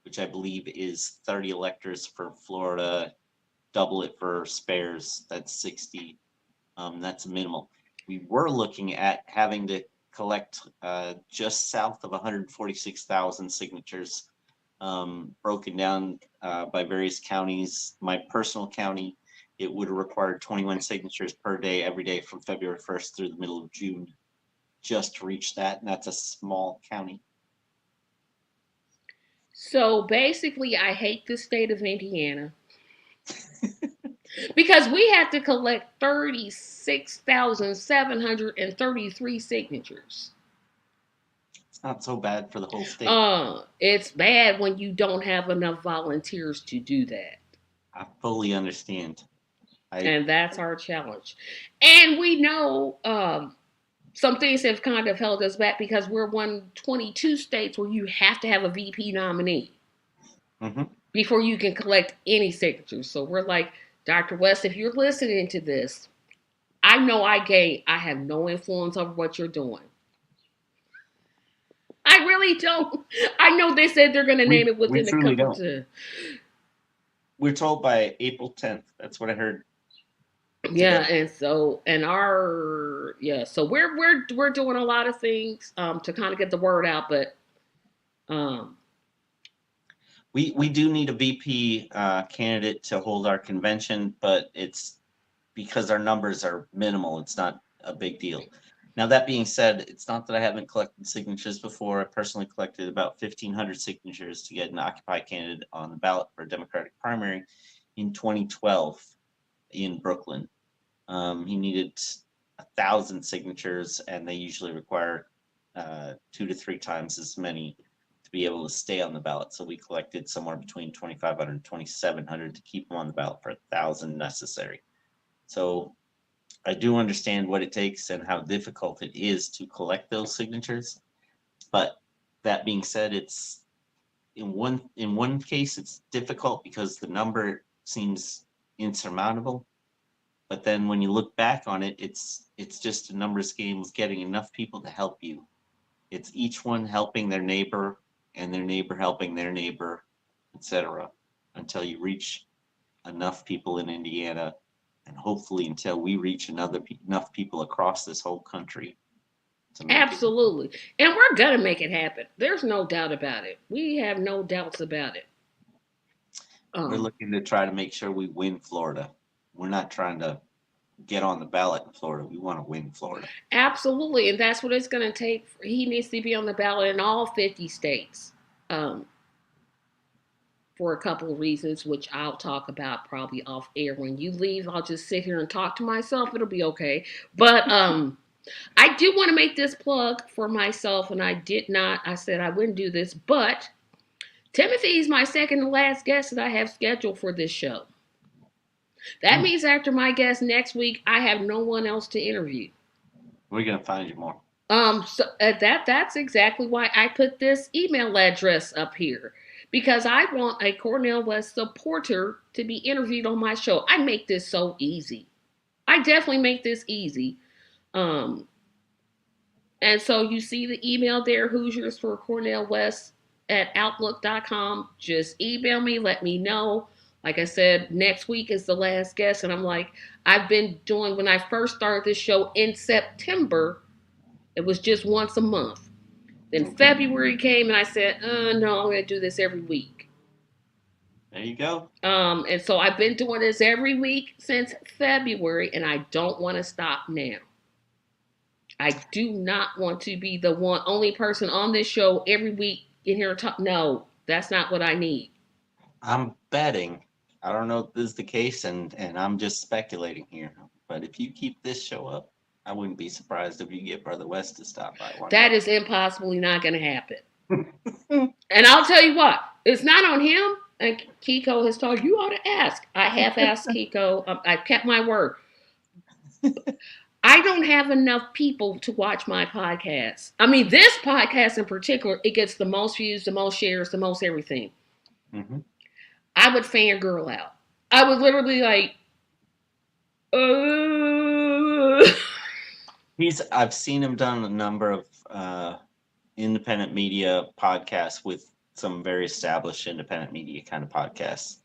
which I believe is 30 electors for Florida, double it for spares. That's 60. That's minimal. We were looking at having to collect just south of 146,000 signatures, broken down by various counties. My personal county, it would have required 21 signatures per day, every day from February 1st through the middle of June, just to reach that. And that's a small county. So basically, I hate the state of Indiana because we have to collect 36,733 signatures. It's not so bad for the whole state. It's bad when you don't have enough volunteers to do that. I fully understand. I And that's our challenge. And we know some things have kind of held us back because we're one of 22 states where you have to have a VP nominee mhm. before you can collect any signatures. So we're like, Dr. West, if you're listening to this, I know I have no influence over what you're doing. I really don't. I know they said they're going to name we it we within a truly couple don't. of. We're told by April 10th. That's what I heard Yeah, today. and so and our yeah, so we're doing a lot of things to kind of get the word out, but um We do need a VP candidate to hold our convention, but it's because our numbers are minimal. It's not a big deal. Now that being said, it's not that I haven't collected signatures before. I personally collected about 1,500 signatures to get an Occupy candidate on the ballot for a Democratic primary in 2012 in Brooklyn. He needed 1,000 signatures, and they usually require 2 to 3 times as many to be able to stay on the ballot. So we collected somewhere between 2,500 and 2,700 to keep them on the ballot for 1,000 necessary. So I do understand what it takes and how difficult it is to collect those signatures. But that being said, it's in one case it's difficult because the number seems insurmountable. But then when you look back on it, it's just a numbers game of getting enough people to help you. It's each one helping their neighbor and their neighbor helping their neighbor, etc., until you reach enough people in Indiana, and hopefully until we reach enough people across this whole country to make it. Absolutely. And we're going to make it happen. There's no doubt about it. We have no doubts about it. We're Um, looking to try to make sure we win Florida. We're not trying to get on the ballot in Florida. We want to win Florida. Absolutely. And that's what it's going to take. He needs to be on the ballot in all 50 states um, for a couple of reasons, which I'll talk about probably off air. When you leave, I'll just sit here and talk to myself. It'll be okay. But I do want to make this plug for myself, and I said I wouldn't do this, but Timothy is my second to last guest that I have scheduled for this show. That Hmm. means after my guest next week, I have no one else to interview. We're gonna find you more. That's exactly why I put this email address up here because I want a Cornel West supporter to be interviewed on my show. I make this so easy. I definitely make this easy. Um, and so you see the email there, Hoosiers for Cornel West at Outlook.com. Just email me, let me know. Like I said, next week is the last guest. And I'm like, I've been doing, when I first started this show in September, it was just once a month. Then Okay. February came and I said, no, I'm going to do this every week. There you go. And so I've been doing this every week since February, and I don't want to stop now. I do not want to be the only person on this show every week in here and talk. No, that's not what I need. I'm betting. I don't know if this is the case, and I'm just speculating here. But if you keep this show up, I wouldn't be surprised if you get Brother West to stop by one That day. is impossibly not going to happen. And I'll tell you what, it's not on him. And Kiko has told you ought to ask. I have asked Kiko. I've kept my word. I don't have enough people to watch my podcast. I mean, this podcast in particular, it gets the most views, the most shares, the most everything. Hmm. I would fangirl out. I would literally like, uh... I've seen him done a number of independent media podcasts with some very established independent media kind of podcasts,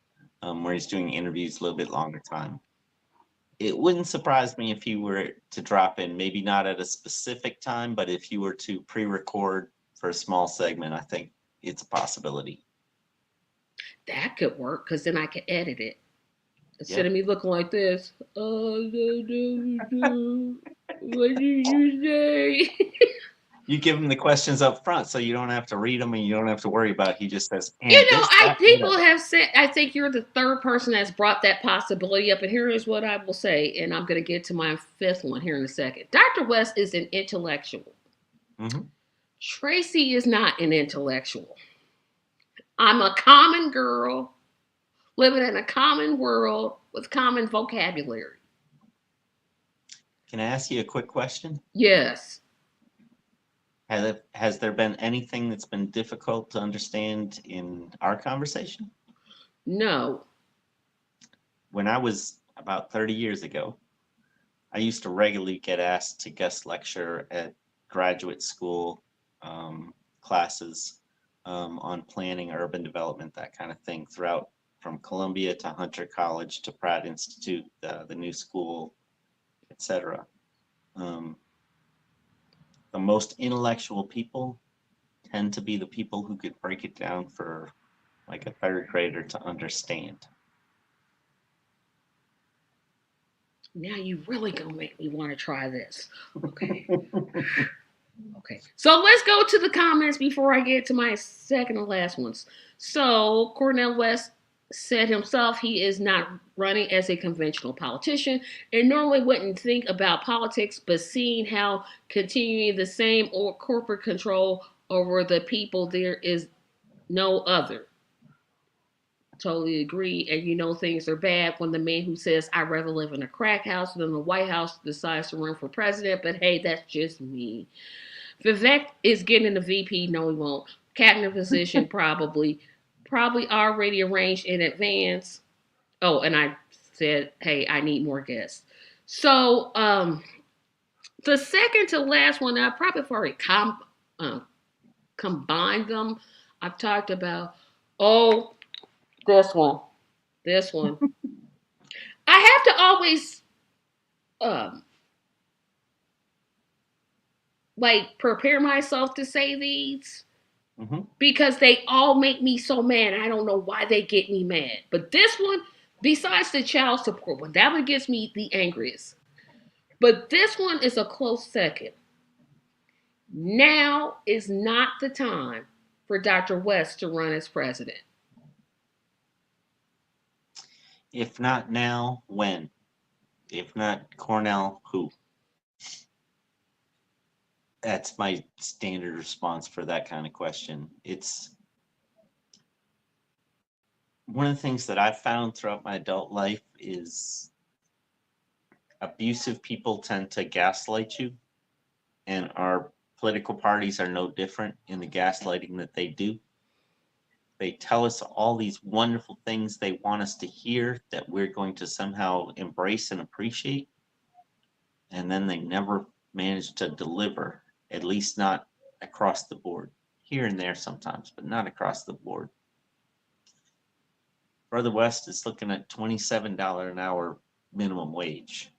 where he's doing interviews a little bit longer time. It wouldn't surprise me if you were to drop in, maybe not at a specific time, but if you were to pre-record for a small segment, I think it's a possibility. that could work because then I could edit it. Instead Yep. of me looking like this, what did you say? You give him the questions up front, so you don't have to read them and you don't have to worry about it. He just says, You and know, this, I that, and the people other. have said. I think you're the third person that's brought that possibility up, and here is what I will say, and I'm going to get to my fifth one here in a second. Dr. West is an intellectual. Mm-hmm. Tracy is not an intellectual. I'm a common girl living in a common world with common vocabulary. Can I ask you a quick question? Yes. Has there been anything that's been difficult to understand in our conversation? No. When I was about 30 years ago, I used to regularly get asked to guest lecture at graduate school classes on planning, urban development, that kind of thing, throughout from Columbia to Hunter College to Pratt Institute, the new school, etc. Um, the most intellectual people tend to be the people who could break it down for like a third grader to understand. Now you really gonna make me want to try this. Okay. Okay. So let's go to the comments before I get to my second and last ones. So Cornel West said himself he is not running as a conventional politician and normally wouldn't think about politics, but seeing how continuing the same or corporate control over the people there is no other. Totally agree. And you know things are bad when the man who says I'd rather live in a crack house than the White House decides to run for president. But hey, that's just me. Vivek is getting the VP. No, he won't. Cabinet position probably. Probably already arranged in advance. Oh, and I said, hey, I need more guests. So the second to last one, I probably already um, combined them. I've talked about, oh, this one. This one. I have to always um like prepare myself to say these because they all make me so mad. I don't know why they get me mad. But this one, besides the child support one, that one gets me the angriest. But this one is a close second. Now is not the time for Dr. West to run as president. If not now, when? If not Cornell, who? That's my standard response for that kind of question. It's one of the things that I've found throughout my adult life is abusive people tend to gaslight you, and our political parties are no different in the gaslighting that they do. They tell us all these wonderful things they want us to hear that we're going to somehow embrace and appreciate, and then they never manage to deliver, at least not across the board. Here and there sometimes, but not across the board. Brother West is looking at $27 an hour minimum wage,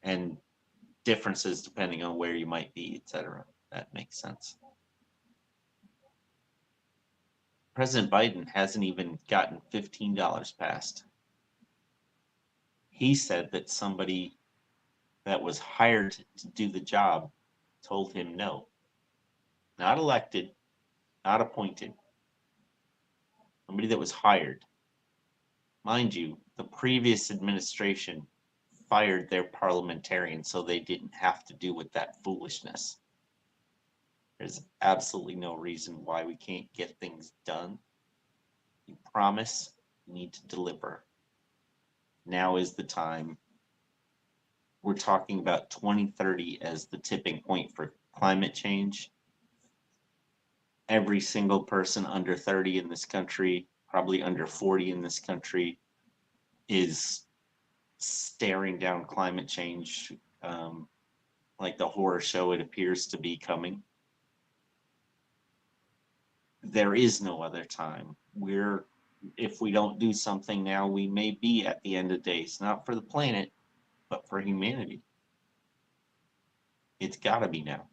and differences depending on where you might be, etc. That makes sense. President Biden hasn't even gotten $15 passed. He said that somebody that was hired to do the job told him no. Not elected, not appointed. Somebody that was hired. Mind you, the previous administration fired their parliamentarians so they didn't have to do with that foolishness. There's absolutely no reason why we can't get things done. You promise, you need to deliver. Now is the time. We're talking about 2030 as the tipping point for climate change. Every single person under 30 in this country, probably under 40 in this country, is staring down climate change like the horror show it appears to be coming. There is no other time. If we don't do something now, we may be at the end of days, not for the planet, but for humanity. It's got to be now.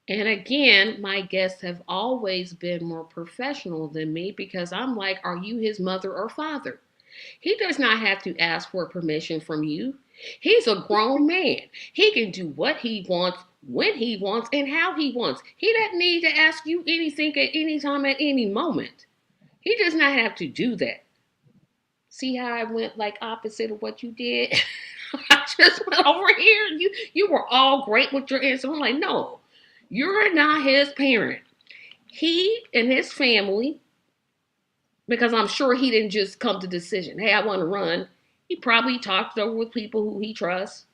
And again, my guests have always been more professional than me because I'm like, are you his mother or father? He does not have to ask for permission from you. He's a grown man. He can do what he wants, when he wants, and how he wants. He doesn't need to ask you anything at any time, at any moment. He does not have to do that. See how I went like opposite of what you did? I just went over here and you were all great with your answer. I'm like, no, you're not his parent. He and his family, because I'm sure he didn't just come to decision, hey, I want to run. He probably talked over with people who he trusts.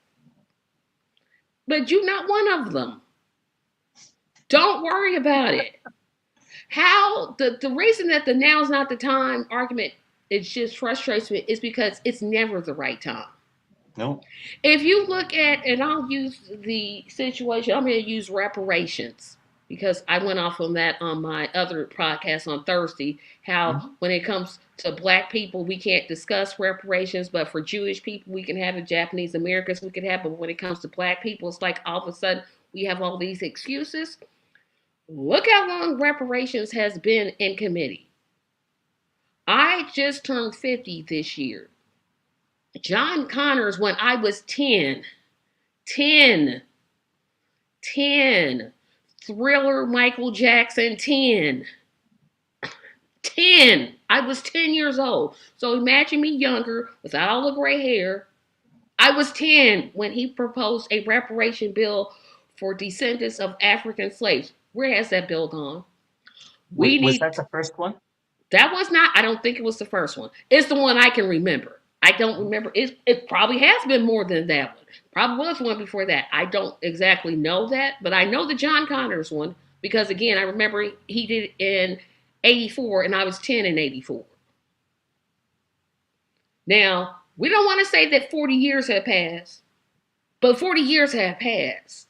But you're not one of them. Don't worry about it. How the reason that the now's not the time argument, it just frustrates me, is because it's never the right time. No. If you look at, and I'll use the situation, I'm going to use reparations because I went off on that on my other podcast on Thursday. How when it comes to black people, we can't discuss reparations, but for Jewish people, we can have it. Japanese Americans, we can have. But when it comes to black people, it's like all of a sudden we have all these excuses. Look how long reparations has been in committee. I just turned 50 this year. John Connors, when I was 10. Thriller, Michael Jackson, 10. I was 10 years old. So imagine me younger, without all the gray hair. I was 10 when he proposed a reparation bill for descendants of African slaves. Where has that bill gone? We Was that need the first one? that was not. I don't think it was the first one. It's the one I can remember. I don't remember. It probably has been more than that one. Probably was one before that. I don't exactly know that, but I know the John Connors one because again, I remember he did it in '84, and I was 10 in '84. Now we don't want to say that 40 years have passed, but 40 years have passed.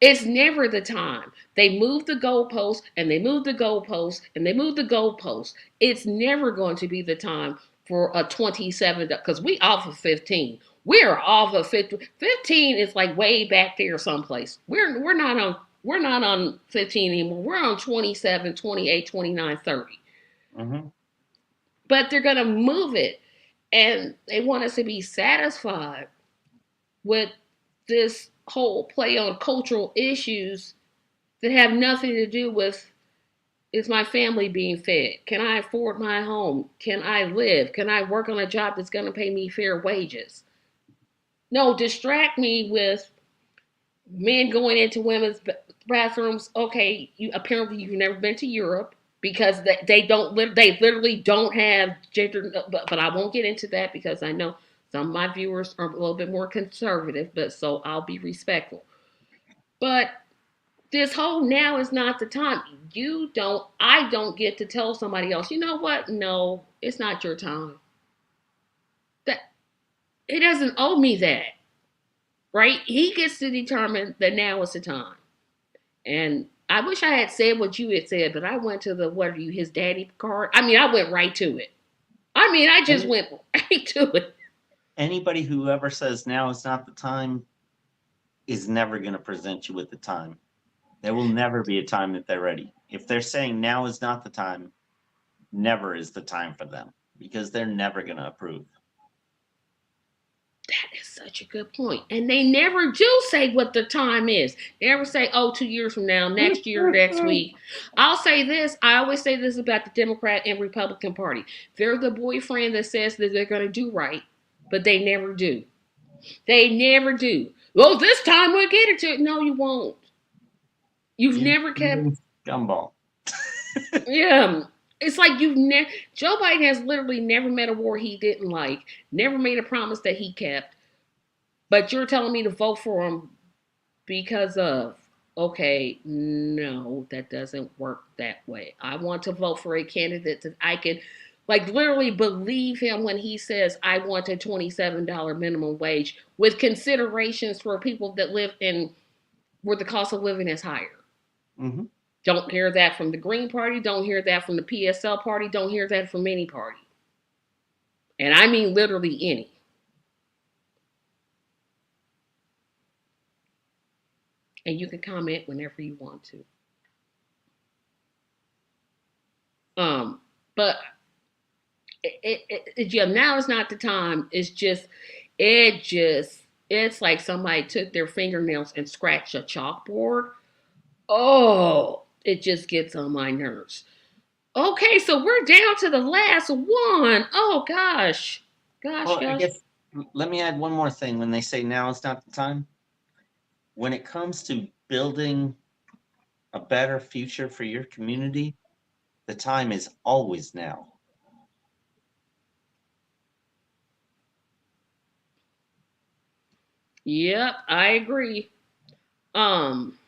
It's never the time. They move the goalposts and they move the goalposts and they move the goalposts. It's never going to be the time for a 27 because we off of 15. We're off of 15. 15 is like way back there someplace. We're not on 15 anymore. We're on 27, 28, 29, 30. Mm-hmm. But they're going to move it and they want us to be satisfied with this whole play on cultural issues that have nothing to do with is my family being fed? Can I afford my home? Can I live? Can I work on a job that's going to pay me fair wages? No, distract me with men going into women's bathrooms. Okay, apparently you've never been to Europe because they literally don't have gender. But I won't get into that because I know some of my viewers are a little bit more conservative. But so I'll be respectful. But this whole now is not the time. I don't get to tell somebody else, you know what? No, it's not your time. That He doesn't owe me that, right? He gets to determine that now is the time. And I wish I had said what you had said, but I went to the what are you, his daddy card? I mean, I went right to it. I just Any, went right to it. Anybody who ever says now is not the time is never going to present you with the time. There will never be a time that they're ready. If they're saying now is not the time, never is the time for them because they're never going to approve. That is such a good point. And they never do say what the time is. They never say, oh, 2 years from now, next year, next week. I'll say this. I always say this about the Democrat and Republican Party. They're the boyfriend that says that they're going to do right, but they never do. They never do. Well, this time we'll get it to it. No, you won't. You've You never kept. gumball. Yeah. It's like Joe Biden has literally never met a war he didn't like, never made a promise that he kept. But you're telling me to vote for him because of, okay, no, that doesn't work that way. I want to vote for a candidate that I can, like, literally believe him when he says, I want a $27 minimum wage with considerations for people that live in where the cost of living is higher. Mm-hmm. Don't hear that from the Green Party. Don't hear that from the PSL party. Don't hear that from any party. And I mean literally any. And you can comment whenever you want to. But yeah, now is not the time. It's like somebody took their fingernails and scratched a chalkboard. Oh, it just gets on my nerves. Okay, so we're down to the last one. Oh gosh. Gosh, Well, I gosh. guess let me add one more thing. When they say now is not the time, when it comes to building a better future for your community, the time is always now. Yep, I agree. Um,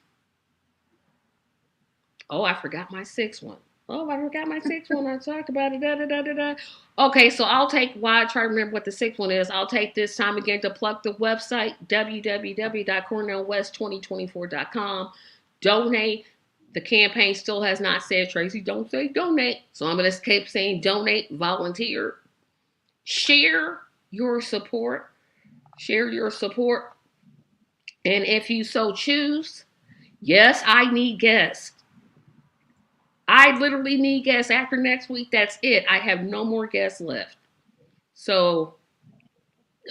oh, I forgot my sixth one. Oh, I forgot my sixth one. I talked about it. Da, da, da, da, da. Okay, so I'll take while I try to remember what the sixth one is. I'll take this time again to plug the website www.cornelwest2024.com. Donate. The campaign still has not said, Tracy, don't say donate. So I'm going to keep saying donate, volunteer, share your support. Share your support. And if you so choose, yes, I need guests. I literally need guests after next week. That's it. I have no more guests left. So,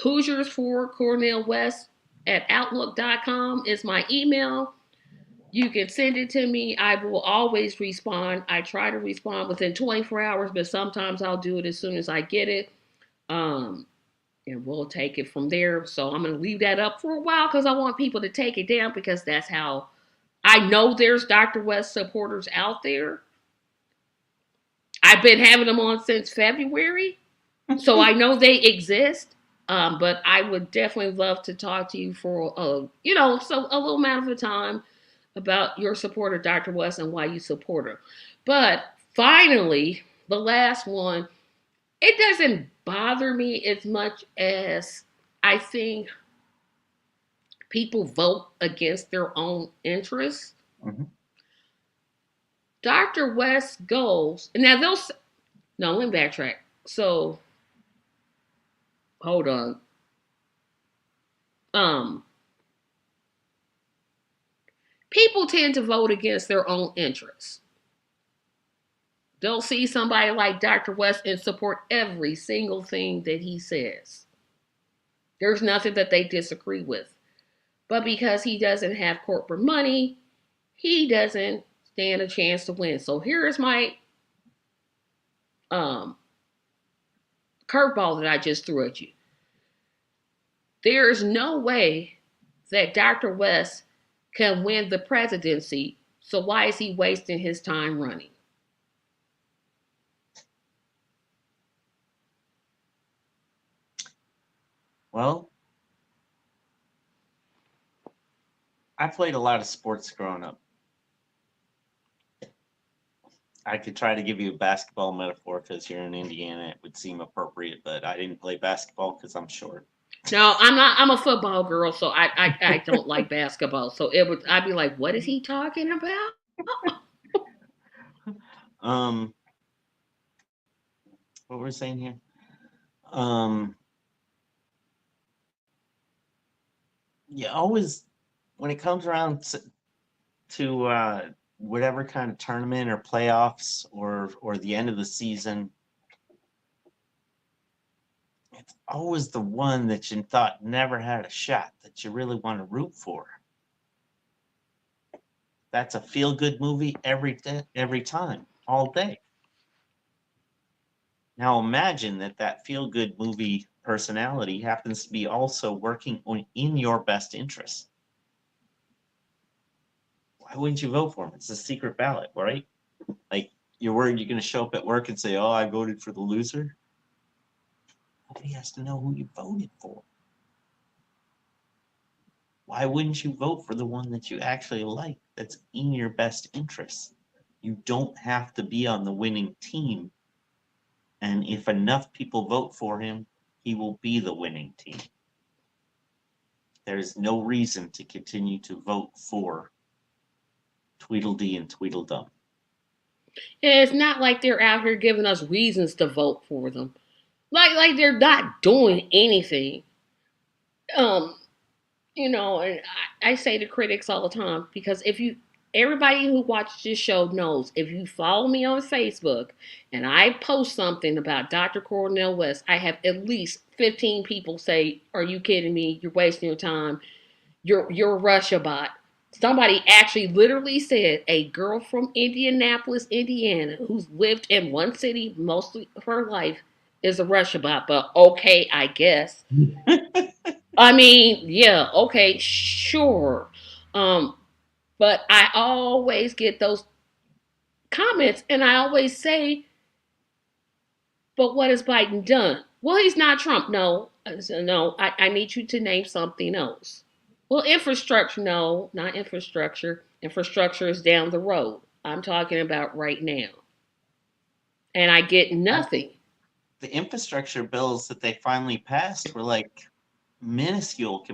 Hoosiers for Cornel West at Outlook.com is my email. You can send it to me. I will always respond. I try to respond within 24 hours, but sometimes I'll do it as soon as I get it. Um, and we'll take it from there. So I'm going to leave that up for a while because I want people to take it down because that's how I know there's Dr. West supporters out there. I've been having them on since February, so I know they exist. But I would definitely love to talk to you for so a little amount of time about your support of Dr. West and why you support her. But finally, the last one, it doesn't bother me as much as I think people vote against their own interests. Mm-hmm. Dr. West goes, and now they'll, no, let me backtrack. So, hold on. Um, People tend to vote against their own interests. They'll see somebody like Dr. West and support every single thing that he says. There's nothing that they disagree with. But because he doesn't have corporate money, he doesn't stand a chance to win. So here's my um, curveball that I just threw at you. There is no way that Dr. West can win the presidency. So why is he wasting his time running? Well, I played a lot of sports growing up. I could try to give you a basketball metaphor because you're in Indiana. It would seem appropriate, but I didn't play basketball because I'm short. No, I'm not. I'm a football girl, so I don't like basketball. So I'd be like, what is he talking about? Um, what were we saying here? Um, you always, when it comes around to whatever kind of tournament or playoffs or the end of the season, it's always the one that you thought never had a shot that you really want to root for. That's a feel-good movie every time, all day. Now imagine that feel-good movie personality happens to be also working in your best interest. Why wouldn't you vote for him? It's a secret ballot, right? Like, you're worried you're going to show up at work and say, "Oh, I voted for the loser." Nobody has to know who you voted for. Why wouldn't you vote for the one that you actually like, that's in your best interest? You don't have to be on the winning team. And if enough people vote for him, he will be the winning team. There is no reason to continue to vote for Tweedledee and Tweedledum. And it's not like they're out here giving us reasons to vote for them. Like they're not doing anything. Um, and I say to critics all the time because if you everybody who watches this show knows if you follow me on Facebook and I post something about Dr. Cornel West, I have at least 15 people say, "Are you kidding me? You're wasting your time. You're a Russia bot." Somebody actually literally said a girl from Indianapolis, Indiana, who's lived in one city most of her life is a Russia bot. But okay, I guess. I mean, yeah, okay, sure. Um, but I always get those comments, and I always say, "But what has Biden done?" Well, he's not Trump. No, no. I need you to name something else. Well, infrastructure. No, not infrastructure. Infrastructure is down the road. I'm talking about right now, and I get nothing. The infrastructure bills that they finally passed were like minuscule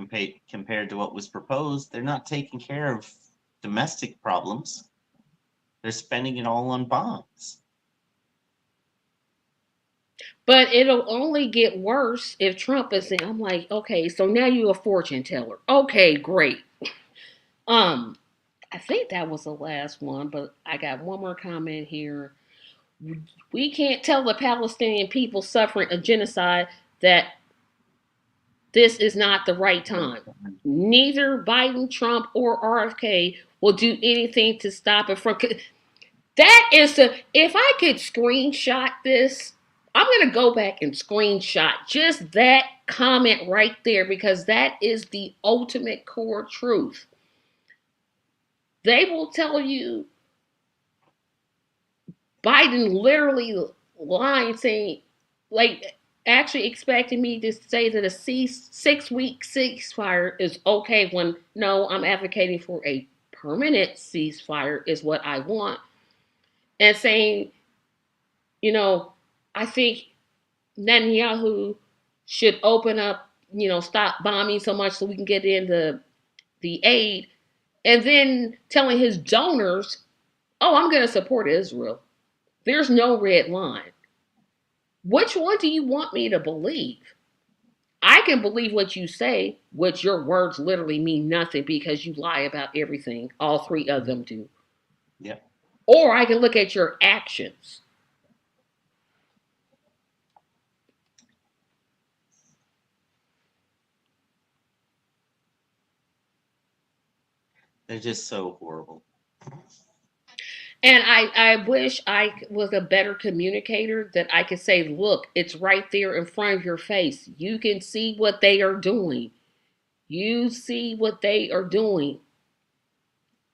compared to what was proposed. They're not taking care of domestic problems. They're spending it all on bonds. But it'll only get worse if Trump is in. I'm like, okay, so now you're a fortune teller. Okay, great. Um, I think that was the last one, but I got one more comment here. We can't tell the Palestinian people suffering a genocide that this is not the right time. Neither Biden, Trump, or RFK will do anything to stop it from. That is the. If I could screenshot this, I'm going to go back and screenshot just that comment right there because that is the ultimate core truth. They will tell you Biden literally lying, saying, like, actually expecting me to say that a 6-week ceasefire is okay when no, I'm advocating for a permanent ceasefire, is what I want. And saying, you know, I think Netanyahu should open up, stop bombing so much so we can get into the aid. And then telling his donors, oh, I'm going to support Israel. There's no red line. Which one do you want me to believe? I can believe what you say, which your words literally mean nothing because you lie about everything. All three of them do. Yeah. Or I can look at your actions. They're just so horrible. And I wish I was a better communicator that I could say, look, it's right there in front of your face. You can see what they are doing. You see what they are doing.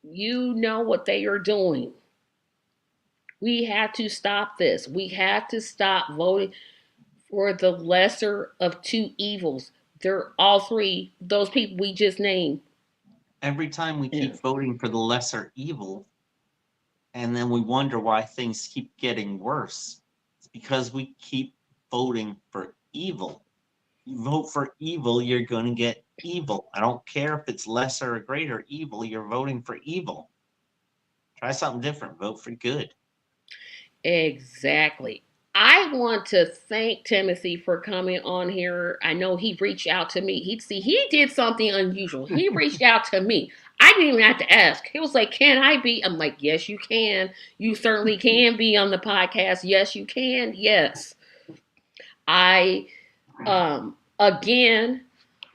You know what they are doing. We have to stop this. We have to stop voting for the lesser of two evils. They're all three, those people we just named. Every time we Yeah. keep voting for the lesser evil, and then we wonder why things keep getting worse. It's because we keep voting for evil. You vote for evil, you're going to get evil. I don't care if it's lesser or greater evil, you're voting for evil. Try something different, vote for good. Exactly. I want to thank Timothy for coming on here. I know he reached out to me. He did something unusual. He reached out to me. I didn't even have to ask. He was like, "Can I be?" I'm like, "Yes, you can. You certainly can be on the podcast. Yes, you can. Yes." I again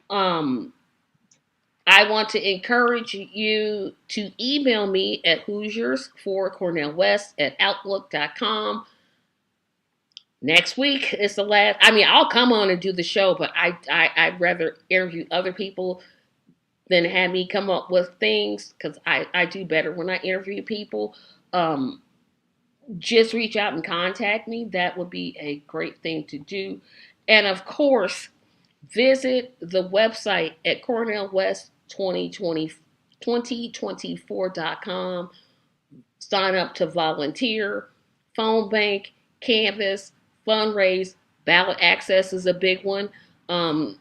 um I want to encourage you to email me at Hoosiers for Cornel West at Outlook.com. Next week is the last. I mean, I'll come on and do the show, but I'd rather interview other people than have me come up with things because I do better when I interview people. Um, just reach out and contact me. That would be a great thing to do. And of course, visit the website at Cornel West 2024.com. Sign up to volunteer, phone bank, canvas, fundraise. Ballot access is a big one. Um,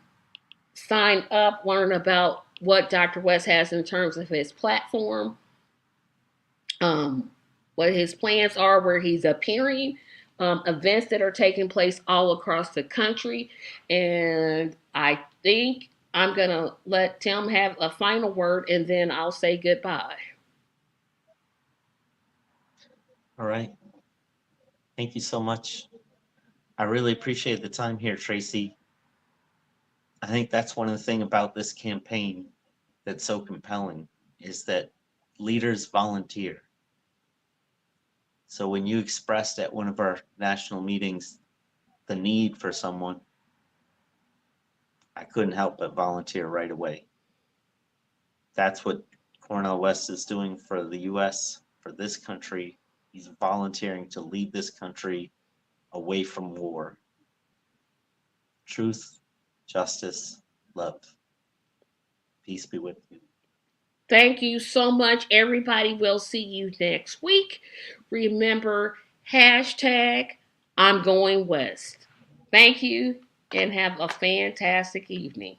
Sign up, learn about what Dr. West has in terms of his platform, um, what his plans are, where he's appearing, events that are taking place all across the country. And I think I'm going to let Tim have a final word and then I'll say goodbye. All right. Thank you so much. I really appreciate the time here, Tracy. I think that's one of the things about this campaign that's so compelling is that leaders volunteer. So when you expressed at one of our national meetings the need for someone, I couldn't help but volunteer right away. That's what Cornel West is doing for the US, for this country. He's volunteering to lead this country away from war. Truth, justice, love. Peace be with you. Thank you so much, everybody. We'll see you next week. Remember, hashtag I'm going west. Thank you and have a fantastic evening.